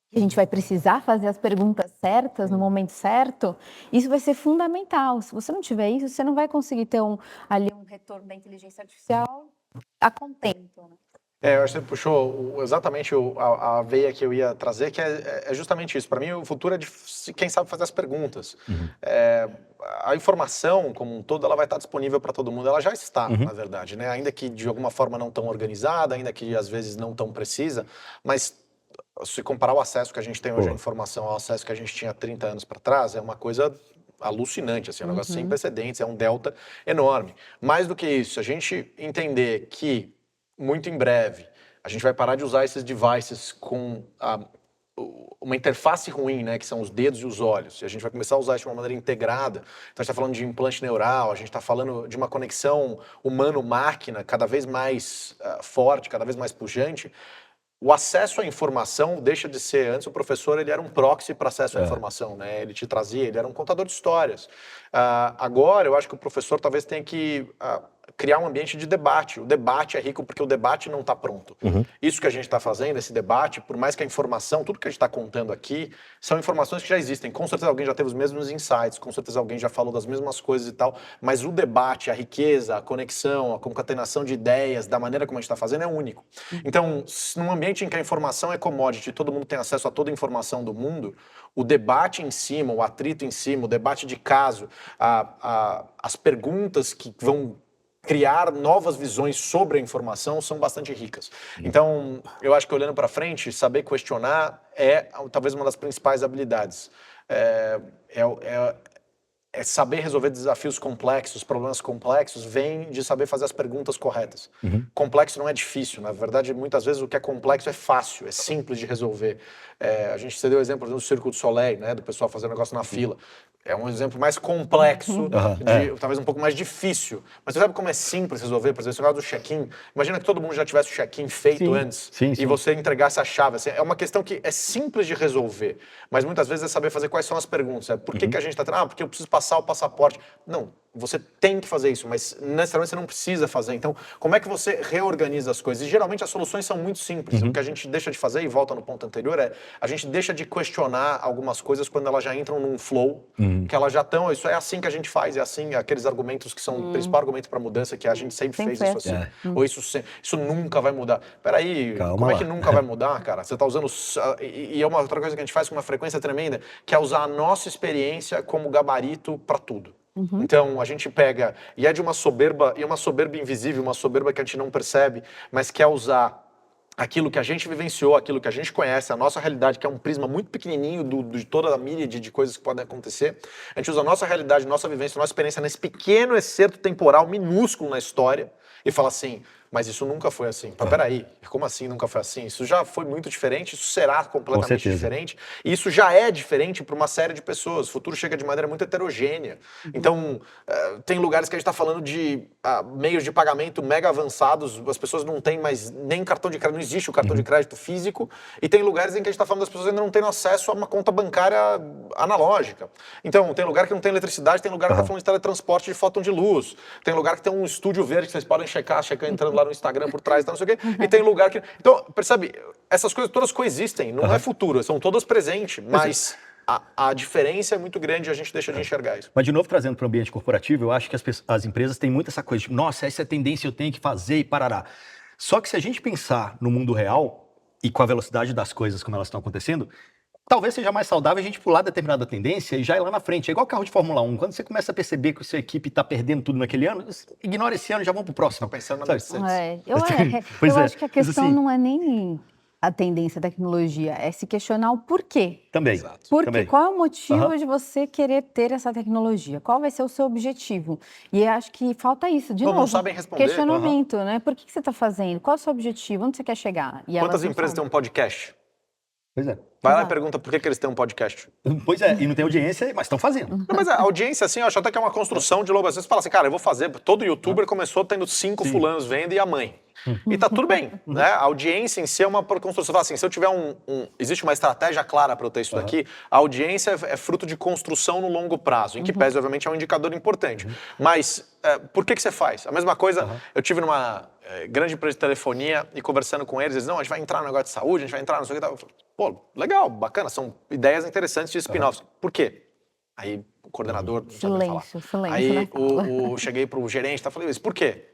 S3: que a gente vai precisar fazer as perguntas certas no momento certo. Isso vai ser fundamental. Se você não tiver isso, você não vai conseguir ter ali um retorno da inteligência artificial a contento, né?
S2: Eu acho que você puxou exatamente a veia que eu ia trazer, que é justamente isso. Para mim, o futuro é de quem sabe fazer as perguntas. A informação, como um todo, ela vai estar disponível para todo mundo. Ela já está, na verdade, né? Ainda que de alguma forma não tão organizada, ainda que às vezes não tão precisa, mas se comparar o acesso que a gente tem hoje à informação ao acesso que a gente tinha há 30 anos para trás, é uma coisa alucinante, assim, é um negócio sem precedentes, é um delta enorme. Mais do que isso, a gente entender que muito em breve a gente vai parar de usar esses devices com uma interface ruim, né, que são os dedos e os olhos, e a gente vai começar a usar isso de uma maneira integrada. Então a gente está falando de implante neural, a gente está falando de uma conexão humano-máquina cada vez mais forte, cada vez mais pujante. O acesso à informação deixa de ser, antes o professor ele era um proxy para acesso à informação, né? Ele te trazia, ele era um contador de histórias. Agora eu acho que o professor talvez tenha que criar um ambiente de debate. O debate é rico porque o debate não está pronto. Isso que a gente está fazendo, esse debate, por mais que a informação, tudo que a gente está contando aqui, são informações que já existem. Com certeza alguém já teve os mesmos insights, com certeza alguém já falou das mesmas coisas e tal, mas o debate, a riqueza, a conexão, a concatenação de ideias, da maneira como a gente está fazendo, é único. Então, num ambiente em que a informação é commodity, todo mundo tem acesso a toda a informação do mundo, o debate em cima, o atrito em cima, o debate de caso, as perguntas que vão criar novas visões sobre a informação são bastante ricas. Então, eu acho que olhando para frente, saber questionar é talvez uma das principais habilidades. Saber resolver desafios complexos, problemas complexos, vem de saber fazer as perguntas corretas. Complexo não é difícil, na verdade, muitas vezes o que é complexo é fácil, é simples de resolver. A gente deu o exemplo do Cirque du Soleil, né, do pessoal fazendo negócio na fila. É um exemplo mais complexo, talvez um pouco mais difícil. Mas você sabe como é simples resolver? Por exemplo, esse negócio do check-in. Imagina que todo mundo já tivesse o check-in feito antes e você entregasse a chave. Assim, é uma questão que é simples de resolver, mas muitas vezes é saber fazer quais são as perguntas. Por que a gente está... porque eu preciso passar o passaporte. Não, você tem que fazer isso, mas necessariamente você não precisa fazer. Então, como é que você reorganiza as coisas? E geralmente as soluções são muito simples. O que a gente deixa de fazer, e volta no ponto anterior, a gente deixa de questionar algumas coisas quando elas já entram num flow, que elas já estão, isso é assim que a gente faz, é assim, aqueles argumentos que são o principal argumento para mudança, que a gente sempre fez isso assim. Ou isso nunca vai mudar. Peraí, como é que nunca vai mudar, cara? Você está usando... E é uma outra coisa que a gente faz com uma frequência tremenda, que é usar a nossa experiência como gabarito para tudo. Então, a gente pega, e é de uma soberba, e uma soberba invisível, uma soberba que a gente não percebe, mas quer usar aquilo que a gente vivenciou, aquilo que a gente conhece, a nossa realidade, que é um prisma muito pequenininho de toda a míriade de coisas que podem acontecer. A gente usa a nossa realidade, nossa vivência, nossa experiência nesse pequeno excerto temporal minúsculo na história e fala assim, mas isso nunca foi assim. Peraí, como assim nunca foi assim? Isso já foi muito diferente, isso será completamente diferente. E isso já é diferente para uma série de pessoas. O futuro chega de maneira muito heterogênea. Então, tem lugares que a gente está falando de meios de pagamento mega avançados, as pessoas não têm mais nem cartão de crédito, não existe o cartão de crédito físico, e tem lugares em que a gente está falando das pessoas ainda não tendo acesso a uma conta bancária analógica. Então, tem lugar que não tem eletricidade, tem lugar que está falando de teletransporte de fóton de luz, tem lugar que tem um estúdio verde que vocês podem checar entrando lá no Instagram por trás, não sei o quê, e tem lugar que... Então, percebe, essas coisas todas coexistem, não é futuro, são todas presentes, mas a diferença é muito grande e a gente deixa de enxergar isso.
S1: Mas, de novo, trazendo para o ambiente corporativo, eu acho que as empresas têm muito essa coisa de, nossa, essa é a tendência, eu tenho que fazer e parará. Só que se a gente pensar no mundo real e com a velocidade das coisas como elas estão acontecendo, talvez seja mais saudável a gente pular determinada tendência e já ir lá na frente. É igual carro de Fórmula 1. Quando você começa a perceber que a sua equipe está perdendo tudo naquele ano, ignora esse ano e já vamos pro próximo.
S2: Estou pensando na Mercedes.
S3: Eu acho que a questão não é nem a tendência da tecnologia, é se questionar o porquê.
S1: Também.
S2: Exato.
S3: Porque qual é o motivo de você querer ter essa tecnologia? Qual vai ser o seu objetivo? E eu acho que falta isso, de novo.
S2: Não sabem responder.
S3: Questionamento, né? Por que você está fazendo? Qual é o seu objetivo? Onde você quer chegar? E
S2: quantas empresas têm um podcast?
S1: Pois é.
S2: Vai lá e pergunta por que eles têm um podcast.
S1: Pois é, e não tem audiência, mas estão fazendo.
S2: Não, mas a audiência, assim, eu acho até que é uma construção de lobo. Às vezes você fala assim, cara, eu vou fazer. Todo youtuber começou tendo 5 fulanos vendo e a mãe. E tá tudo bem, né? A audiência em si é uma construção. Você fala assim, se eu tiver existe uma estratégia clara para eu ter isso daqui, a audiência é fruto de construção no longo prazo, em que pese, obviamente, é um indicador importante. Mas por que você faz? A mesma coisa, eu tive numa grande empresa de telefonia e conversando com eles não, a gente vai entrar no negócio de saúde, a gente vai entrar no... Eu falei, pô, legal, bacana, são ideias interessantes de spin-offs. Por quê? Aí o coordenador...
S3: Silêncio.
S2: Aí cheguei pro gerente e falei, mas por quê?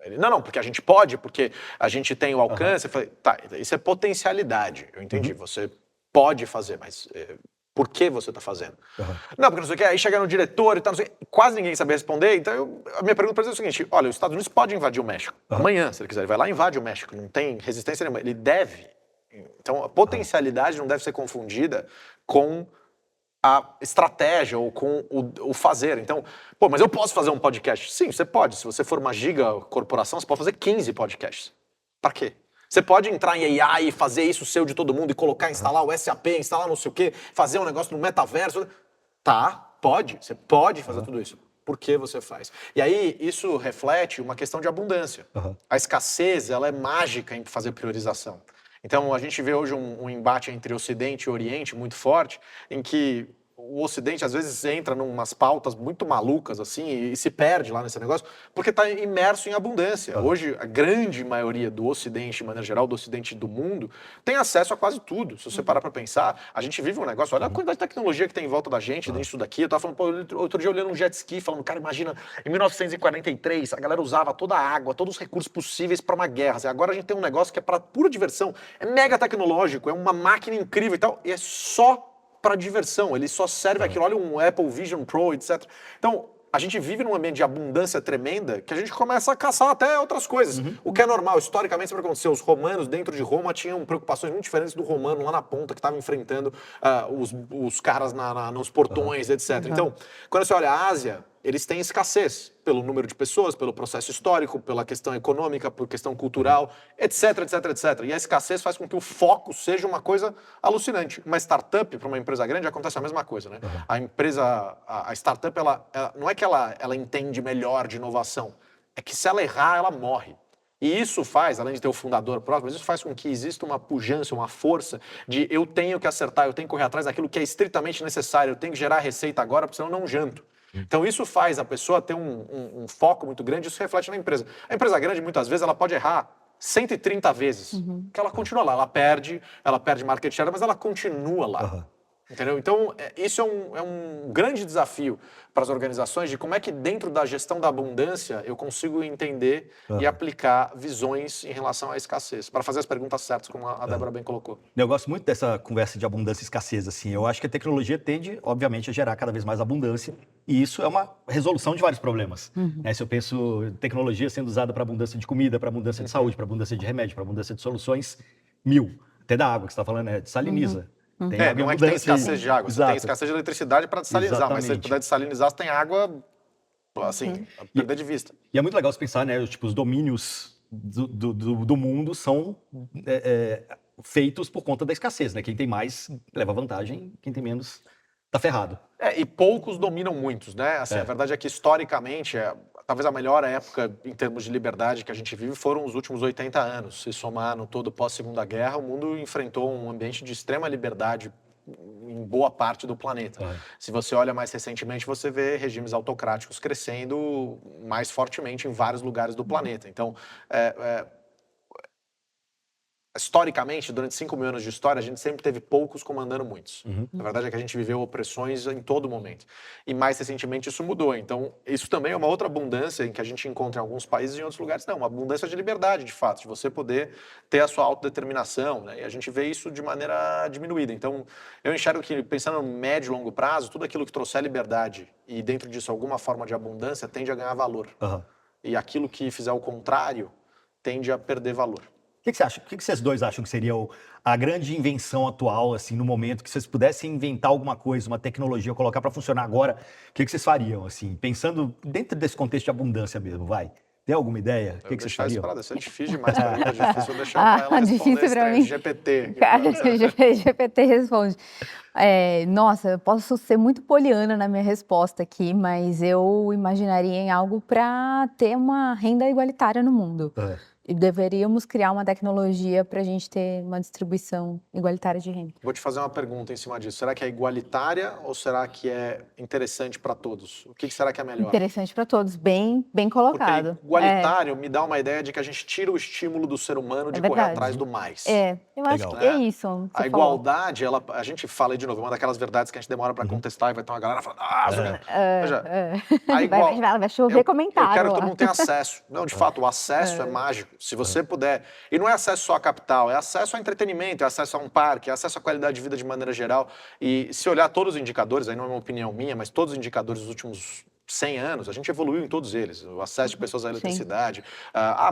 S2: Ele, não, porque a gente pode, porque a gente tem o alcance. Eu falei, tá, isso é potencialidade. Eu entendi, você pode fazer, mas por que você está fazendo? Não, porque não sei o que, aí chega no diretor e tal, não sei o que, quase ninguém sabia responder. Então, a minha pergunta para ele é o seguinte, olha, os Estados Unidos podem invadir o México. Amanhã, se ele quiser, ele vai lá e invade o México. Não tem resistência nenhuma, ele deve. Então, a potencialidade não deve ser confundida com a estratégia ou com o fazer. Então, pô, mas eu posso fazer um podcast? Sim, você pode. Se você for uma giga corporação, você pode fazer 15 podcasts. Para quê? Você pode entrar em AI e fazer isso seu de todo mundo e colocar, instalar o SAP, instalar não sei o quê, fazer um negócio no metaverso. Tá, pode. Você pode fazer tudo isso. Por que você faz? E aí, isso reflete uma questão de abundância. A escassez, ela é mágica em fazer priorização. Então, a gente vê hoje um embate entre Ocidente e Oriente muito forte, em que o Ocidente, às vezes, entra em umas pautas muito malucas, assim, e se perde lá nesse negócio, porque está imerso em abundância. Hoje, a grande maioria do Ocidente, de maneira geral, do Ocidente do mundo, tem acesso a quase tudo. Se você parar para pensar, a gente vive um negócio, olha a quantidade de tecnologia que tem em volta da gente, nisso daqui. Eu estava falando, pô, outro dia olhando um jet ski, falando, cara, imagina, em 1943, a galera usava toda a água, todos os recursos possíveis para uma guerra. Assim, agora a gente tem um negócio que é para pura diversão, é mega tecnológico, é uma máquina incrível e tal, e é só para diversão, ele só serve aquilo, olha um Apple Vision Pro, etc. Então, a gente vive num ambiente de abundância tremenda que a gente começa a caçar até outras coisas. O que é normal, historicamente sempre aconteceu. Os romanos dentro de Roma tinham preocupações muito diferentes do romano lá na ponta que estava enfrentando os caras nos portões, etc. Então, quando você olha a Ásia, eles têm escassez pelo número de pessoas, pelo processo histórico, pela questão econômica, por questão cultural, etc, etc, etc. E a escassez faz com que o foco seja uma coisa alucinante. Uma startup, para uma empresa grande, acontece a mesma coisa, né? A startup, não é que ela entende melhor de inovação, é que se ela errar, ela morre. E isso faz, além de ter o fundador próximo, isso faz com que exista uma pujança, uma força de eu tenho que acertar, eu tenho que correr atrás daquilo que é estritamente necessário, eu tenho que gerar receita agora, porque senão eu não janto. Então isso faz a pessoa ter um foco muito grande, isso reflete na empresa. A empresa grande, muitas vezes, ela pode errar 130 vezes, que ela continua lá, ela perde market share, mas ela continua lá. Entendeu? Então, isso é um grande desafio para as organizações de como é que dentro da gestão da abundância eu consigo entender e aplicar visões em relação à escassez, para fazer as perguntas certas, como a Débora bem colocou.
S1: Eu gosto muito dessa conversa de abundância e escassez, assim. Eu acho que a tecnologia tende, obviamente, a gerar cada vez mais abundância, e isso é uma resolução de vários problemas. Né? Se eu penso em tecnologia sendo usada para abundância de comida, para abundância de saúde, para abundância de remédio, para abundância de soluções, até da água que você está falando, desaliniza.
S2: Não é que tem escassez de água, você tem escassez de eletricidade para dessalinizar,
S1: Exatamente.
S2: mas se você puder dessalinizar, você tem água, assim, a perder de vista.
S1: E é muito legal você pensar, né? Tipo, os domínios do mundo são feitos por conta da escassez, né? Quem tem mais leva vantagem, quem tem menos tá ferrado.
S2: E poucos dominam muitos, né? Assim, a verdade é que, historicamente, talvez a melhor época em termos de liberdade que a gente vive foram os últimos 80 anos. Se somar no todo pós-Segunda Guerra, o mundo enfrentou um ambiente de extrema liberdade em boa parte do planeta. Se você olha mais recentemente, você vê regimes autocráticos crescendo mais fortemente em vários lugares do planeta. Então, historicamente, durante 5.000 anos de história, a gente sempre teve poucos comandando muitos. A verdade é que a gente viveu opressões em todo momento. E mais recentemente isso mudou. Então, isso também é uma outra abundância em que a gente encontra em alguns países e em outros lugares. Não, uma abundância de liberdade, de fato, de você poder ter a sua autodeterminação, né? E a gente vê isso de maneira diminuída. Então, eu enxergo que, pensando no médio e longo prazo, tudo aquilo que trouxer liberdade e dentro disso alguma forma de abundância tende a ganhar valor. E aquilo que fizer o contrário tende a perder valor.
S1: O que você acha? O que vocês dois acham que seria a grande invenção atual, assim, no momento que vocês pudessem inventar alguma coisa, uma tecnologia, colocar para funcionar agora? O que vocês fariam, assim, pensando dentro desse contexto de abundância mesmo, vai? Tem alguma ideia? O que vocês fariam?
S2: Isso é difícil demais para mim, é difícil eu deixar para ela responder. GPT.
S3: Cara, GPT responde. Nossa, eu posso ser muito poliana na minha resposta aqui, mas eu imaginaria em algo para ter uma renda igualitária no mundo. E deveríamos criar uma tecnologia para a gente ter uma distribuição igualitária de renda.
S2: Vou te fazer uma pergunta em cima disso. Será que é igualitária ou será que é interessante para todos? O que será que é melhor?
S3: Interessante para todos, bem colocado.
S2: Porque igualitário me dá uma ideia de que a gente tira o estímulo do ser humano de correr atrás do mais.
S3: Eu acho que é isso.
S2: A igualdade, a gente fala aí de novo, uma daquelas verdades que a gente demora para contestar e vai ter uma galera falando,
S3: vai chover comentário.
S2: Eu quero que todo mundo tenha acesso. Não, de fato, o acesso é mágico. Se você puder. E não é acesso só a capital, é acesso a entretenimento, é acesso a um parque, é acesso à qualidade de vida de maneira geral. E se olhar todos os indicadores, aí não é uma opinião minha, mas todos os indicadores dos últimos 100 anos, a gente evoluiu em todos eles. O acesso de pessoas à eletricidade.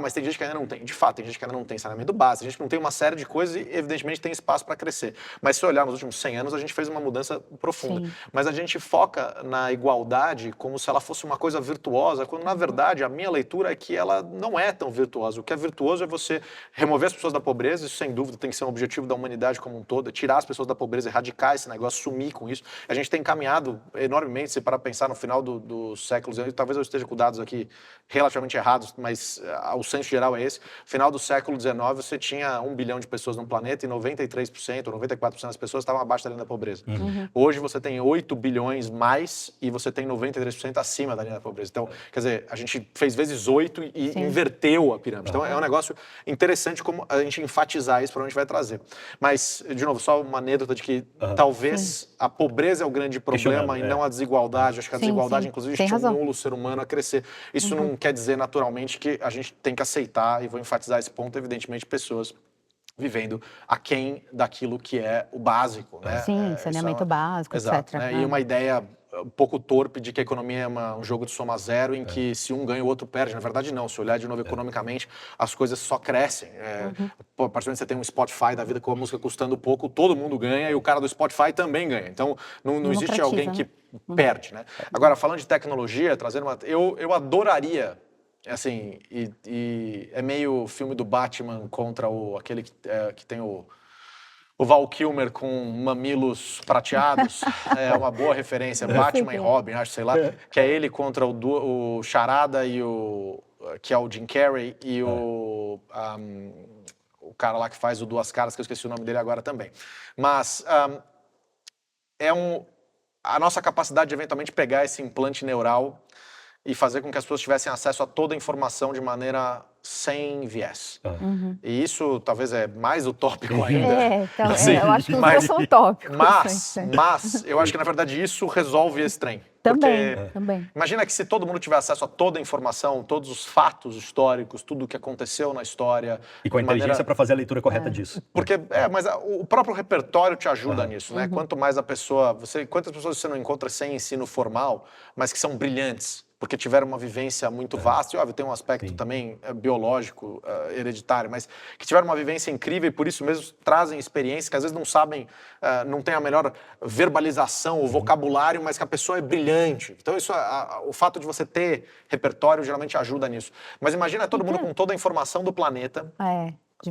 S2: Mas tem gente que ainda não tem. De fato, tem gente que ainda não tem saneamento básico. A gente não tem uma série de coisas e, evidentemente, tem espaço para crescer. Mas se olhar nos últimos 100 anos, a gente fez uma mudança profunda. Mas a gente foca na igualdade como se ela fosse uma coisa virtuosa, quando, na verdade, a minha leitura é que ela não é tão virtuosa. O que é virtuoso é você remover as pessoas da pobreza. Isso, sem dúvida, tem que ser um objetivo da humanidade como um todo. Tirar as pessoas da pobreza, erradicar esse negócio, sumir com isso. A gente tem caminhado enormemente, se para pensar no final do século, talvez eu esteja com dados aqui relativamente errados, mas o senso geral é esse. Final do século XIX, você tinha 1 bilhão de pessoas no planeta e 93%, 94% das pessoas estavam abaixo da linha da pobreza. Hoje você tem 8 bilhões mais e você tem 93% acima da linha da pobreza. Então, quer dizer, a gente fez vezes 8 e inverteu a pirâmide. Então, é um negócio interessante como a gente enfatizar isso para onde a gente vai trazer. Mas, de novo, só uma anedota de que talvez a pobreza é o grande problema e não a desigualdade. Acho que a desigualdade, inclusive, estimula o ser humano a crescer. Isso não quer dizer, naturalmente, que a gente tem que aceitar, e vou enfatizar esse ponto, evidentemente, pessoas vivendo aquém daquilo que é o básico, né?
S3: Sim, saneamento básico,
S2: exato,
S3: etc.
S2: Né? E uma ideia um pouco torpe de que a economia é um jogo de soma zero em que se um ganha o outro perde. Na verdade, não. Se olhar de novo economicamente, as coisas só crescem. A partir do momento que você tem um Spotify da vida com a música custando pouco, todo mundo ganha e o cara do Spotify também ganha. Então, não existe alguém que perde, né? Agora, falando de tecnologia, trazendo uma... Eu adoraria, assim, e é meio filme do Batman contra aquele que tem o Val Kilmer com mamilos prateados, é uma boa referência, Batman e Robin, acho, sei lá, que é ele contra o Charada que é o Jim Carrey, e o cara lá que faz o Duas Caras, que eu esqueci o nome dele agora também. Mas a nossa capacidade de eventualmente pegar esse implante neural e fazer com que as pessoas tivessem acesso a toda a informação de maneira sem viés. E isso talvez é mais utópico ainda.
S3: Então, eu acho que os dois são utópicos.
S2: Mas eu acho que, na verdade, isso resolve esse trem.
S3: Também.
S2: Imagina que se todo mundo tiver acesso a toda a informação, todos os fatos históricos, tudo o que aconteceu na história...
S1: E com a inteligência para fazer a leitura correta disso.
S2: Porque, mas o próprio repertório te ajuda nisso, né? Quanto mais a pessoa... Quantas pessoas você não encontra sem ensino formal, mas que são brilhantes? Porque tiveram uma vivência muito vasta, e óbvio, tem um aspecto também biológico, hereditário, mas que tiveram uma vivência incrível e por isso mesmo trazem experiências que às vezes não sabem, não tem a melhor verbalização, o vocabulário, mas que a pessoa é brilhante. Então isso, o fato de você ter repertório geralmente ajuda nisso. Mas imagina todo mundo com toda a informação do planeta,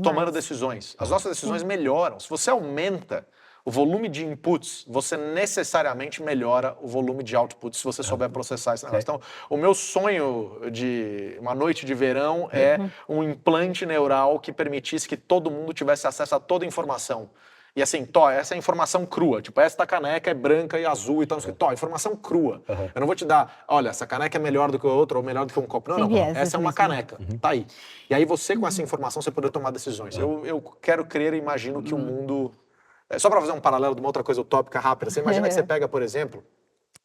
S2: tomando decisões. As nossas decisões melhoram. Se você aumenta o volume de inputs, você necessariamente melhora o volume de outputs se você souber processar esse negócio. Então, o meu sonho de uma noite de verão é um implante neural que permitisse que todo mundo tivesse acesso a toda a informação. E assim, essa é a informação crua. Tipo, esta caneca é branca e azul, então, informação crua. Eu não vou te dar, olha, essa caneca é melhor do que a outra ou melhor do que um copo. Não. Essa é uma caneca. Tá aí. E aí você, com essa informação, você poder tomar decisões. Eu quero crer e imagino que o mundo... Só para fazer um paralelo de uma outra coisa utópica rápida, você imagina que você pega, por exemplo,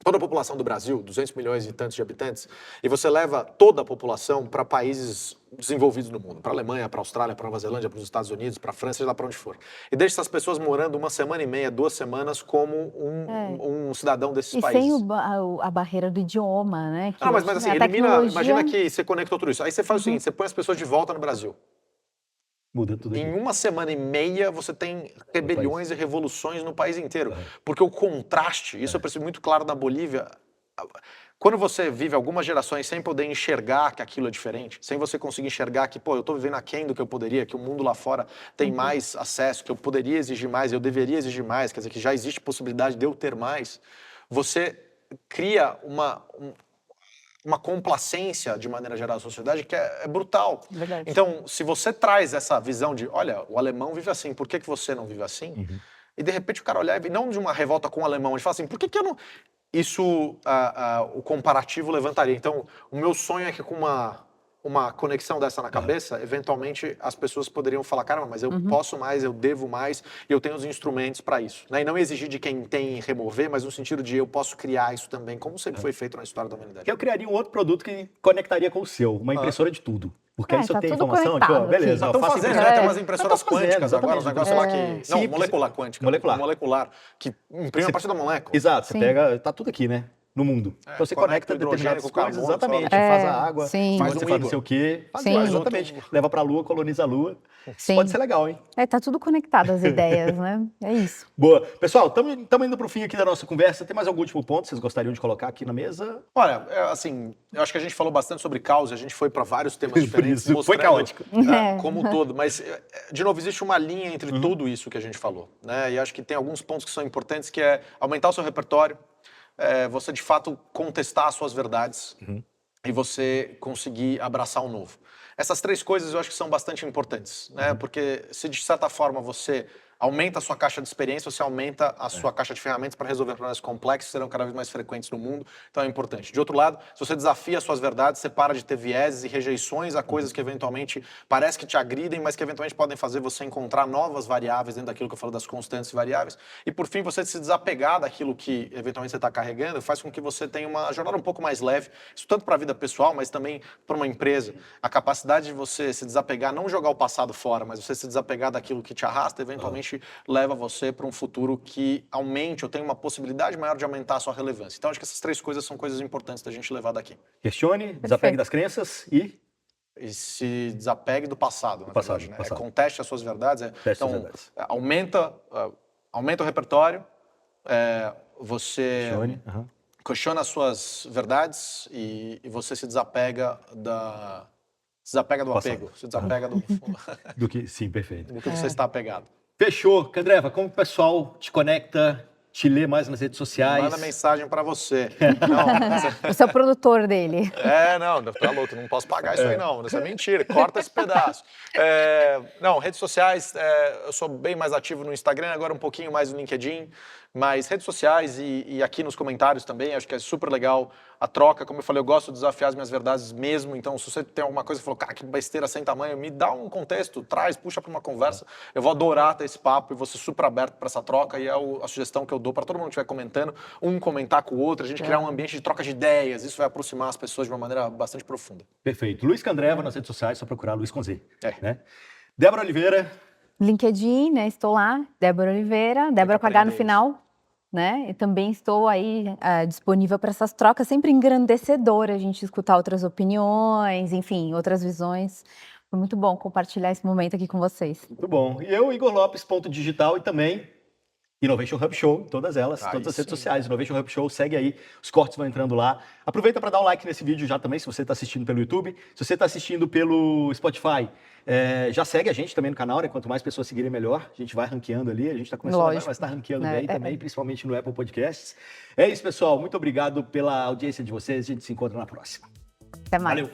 S2: toda a população do Brasil, 200 milhões e tantos de habitantes, e você leva toda a população para países desenvolvidos no mundo, para a Alemanha, para a Austrália, para a Nova Zelândia, para os Estados Unidos, para a França, seja lá para onde for. E deixa essas pessoas morando 1 semana e meia, 2 semanas como um cidadão desses países.
S3: E sem a barreira do idioma, né?
S2: Mas assim, imagina que você conectou tudo isso. Aí você faz o seguinte, você põe as pessoas de volta no Brasil.
S1: Muda tudo.
S2: Em 1 semana e meia, você tem rebeliões e revoluções no país inteiro. Porque o contraste, isso eu percebi muito claro na Bolívia, quando você vive algumas gerações sem poder enxergar que aquilo é diferente, sem você conseguir enxergar que, eu tô vivendo aquém do que eu poderia, que o mundo lá fora tem mais acesso, que eu poderia exigir mais, eu deveria exigir mais, quer dizer, que já existe possibilidade de eu ter mais, você cria uma complacência, de maneira geral, da sociedade que é brutal.
S3: Verdade.
S2: Então, se você traz essa visão de, olha, o alemão vive assim, por que você não vive assim? E, de repente, o cara olhar, e não de uma revolta com o alemão, ele fala assim, por que eu não... Isso, o comparativo levantaria. Então, o meu sonho é que com uma conexão dessa na cabeça, eventualmente as pessoas poderiam falar, caramba, mas eu posso mais, eu devo mais, e eu tenho os instrumentos para isso. Né? E não exigir de quem tem remover, mas no sentido de eu posso criar isso também, como sempre foi feito na história da humanidade.
S1: Eu criaria um outro produto que conectaria com o seu, uma impressora de tudo. Porque aí você tem informação, beleza.
S2: Estão fazendo, né? Tem umas impressoras quânticas agora, uns negócios lá que... Não, molecular quântica. Molecular, que imprime a partir da molécula.
S1: Exato, você pega, tá tudo aqui, né? No mundo. Então você conecta determinadas coisas, exatamente. Faz a água, faz não sei o quê. Exatamente. Leva pra Lua, coloniza a Lua. Pode ser legal, hein?
S3: Tá tudo conectado, as ideias, né? É isso.
S1: Boa. Pessoal, estamos indo pro fim aqui da nossa conversa. Tem mais algum último ponto que vocês gostariam de colocar aqui na mesa?
S2: Olha, assim, eu acho que a gente falou bastante sobre caos, a gente foi para vários temas diferentes.
S1: Foi caótico.
S2: Como um todo. Mas, de novo, existe uma linha entre tudo isso que a gente falou. Né? E acho que tem alguns pontos que são importantes, que é aumentar o seu repertório, você de fato contestar as suas verdades e você conseguir abraçar o novo. Essas 3 coisas eu acho que são bastante importantes, né? Porque se de certa forma você aumenta a sua caixa de experiência, você aumenta a sua caixa de ferramentas para resolver problemas complexos, que serão cada vez mais frequentes no mundo, então é importante. De outro lado, se você desafia as suas verdades, você para de ter vieses e rejeições a coisas que eventualmente parece que te agridem, mas que eventualmente podem fazer você encontrar novas variáveis dentro daquilo que eu falo das constantes e variáveis. E por fim, você se desapegar daquilo que eventualmente você está carregando, faz com que você tenha uma jornada um pouco mais leve, isso tanto para a vida pessoal, mas também para uma empresa. A capacidade de você se desapegar, não jogar o passado fora, mas você se desapegar daquilo que te arrasta, eventualmente leva você para um futuro que aumente ou tenha uma possibilidade maior de aumentar a sua relevância. Então, acho que essas 3 coisas são coisas importantes da gente levar daqui.
S1: Questione, desapegue das crenças e
S2: se desapegue do passado, na verdade. Né? Conteste as suas verdades. Então, aumenta o repertório, você questiona as suas verdades e você se desapega do apego, se desapega
S1: Do que, sim, perfeito.
S2: do que você está apegado.
S1: Fechou. Candreva, como o pessoal te conecta, te lê mais nas redes sociais?
S2: Manda mensagem pra você.
S3: O seu produtor dele.
S2: Não, tá louco, não posso pagar isso aí não, isso é mentira, corta esse pedaço. Não, redes sociais, eu sou bem mais ativo no Instagram, agora um pouquinho mais no LinkedIn, mas redes sociais e aqui nos comentários também, acho que é super legal a troca, como eu falei, eu gosto de desafiar as minhas verdades mesmo, então se você tem alguma coisa e falou, cara, que besteira sem tamanho, me dá um contexto, traz, puxa pra uma conversa, eu vou adorar ter esse papo e vou ser super aberto pra essa troca e é a sugestão que eu dou pra todo mundo que estiver comentando, um comentar com o outro, a gente criar um ambiente de troca de ideias, isso vai aproximar as pessoas de uma maneira bastante profunda.
S1: Perfeito. Luiz Candreva nas redes sociais, só procurar Luiz com Z.
S2: É.
S1: Né? Débora Oliveira.
S3: LinkedIn, né? Estou lá, Débora Oliveira, Débora com H no
S2: aprender
S3: final, né? E também estou aí disponível para essas trocas, sempre engrandecedora a gente escutar outras opiniões, enfim, outras visões. Foi muito bom compartilhar esse momento aqui com vocês.
S1: Muito bom. E eu, Igor Lopes, ponto digital e também Innovation Hub Show, todas elas, todas as redes sociais. Innovation Hub Show, segue aí, os cortes vão entrando lá. Aproveita para dar um like nesse vídeo já também, se você está assistindo pelo YouTube. Se você está assistindo pelo Spotify, já segue a gente também no canal, né? Quanto mais pessoas seguirem, melhor. A gente vai ranqueando ali, a gente está começando agora, mas está ranqueando bem também, principalmente no Apple Podcasts. É isso, pessoal. Muito obrigado pela audiência de vocês. A gente se encontra na próxima.
S3: Até mais.
S1: Valeu!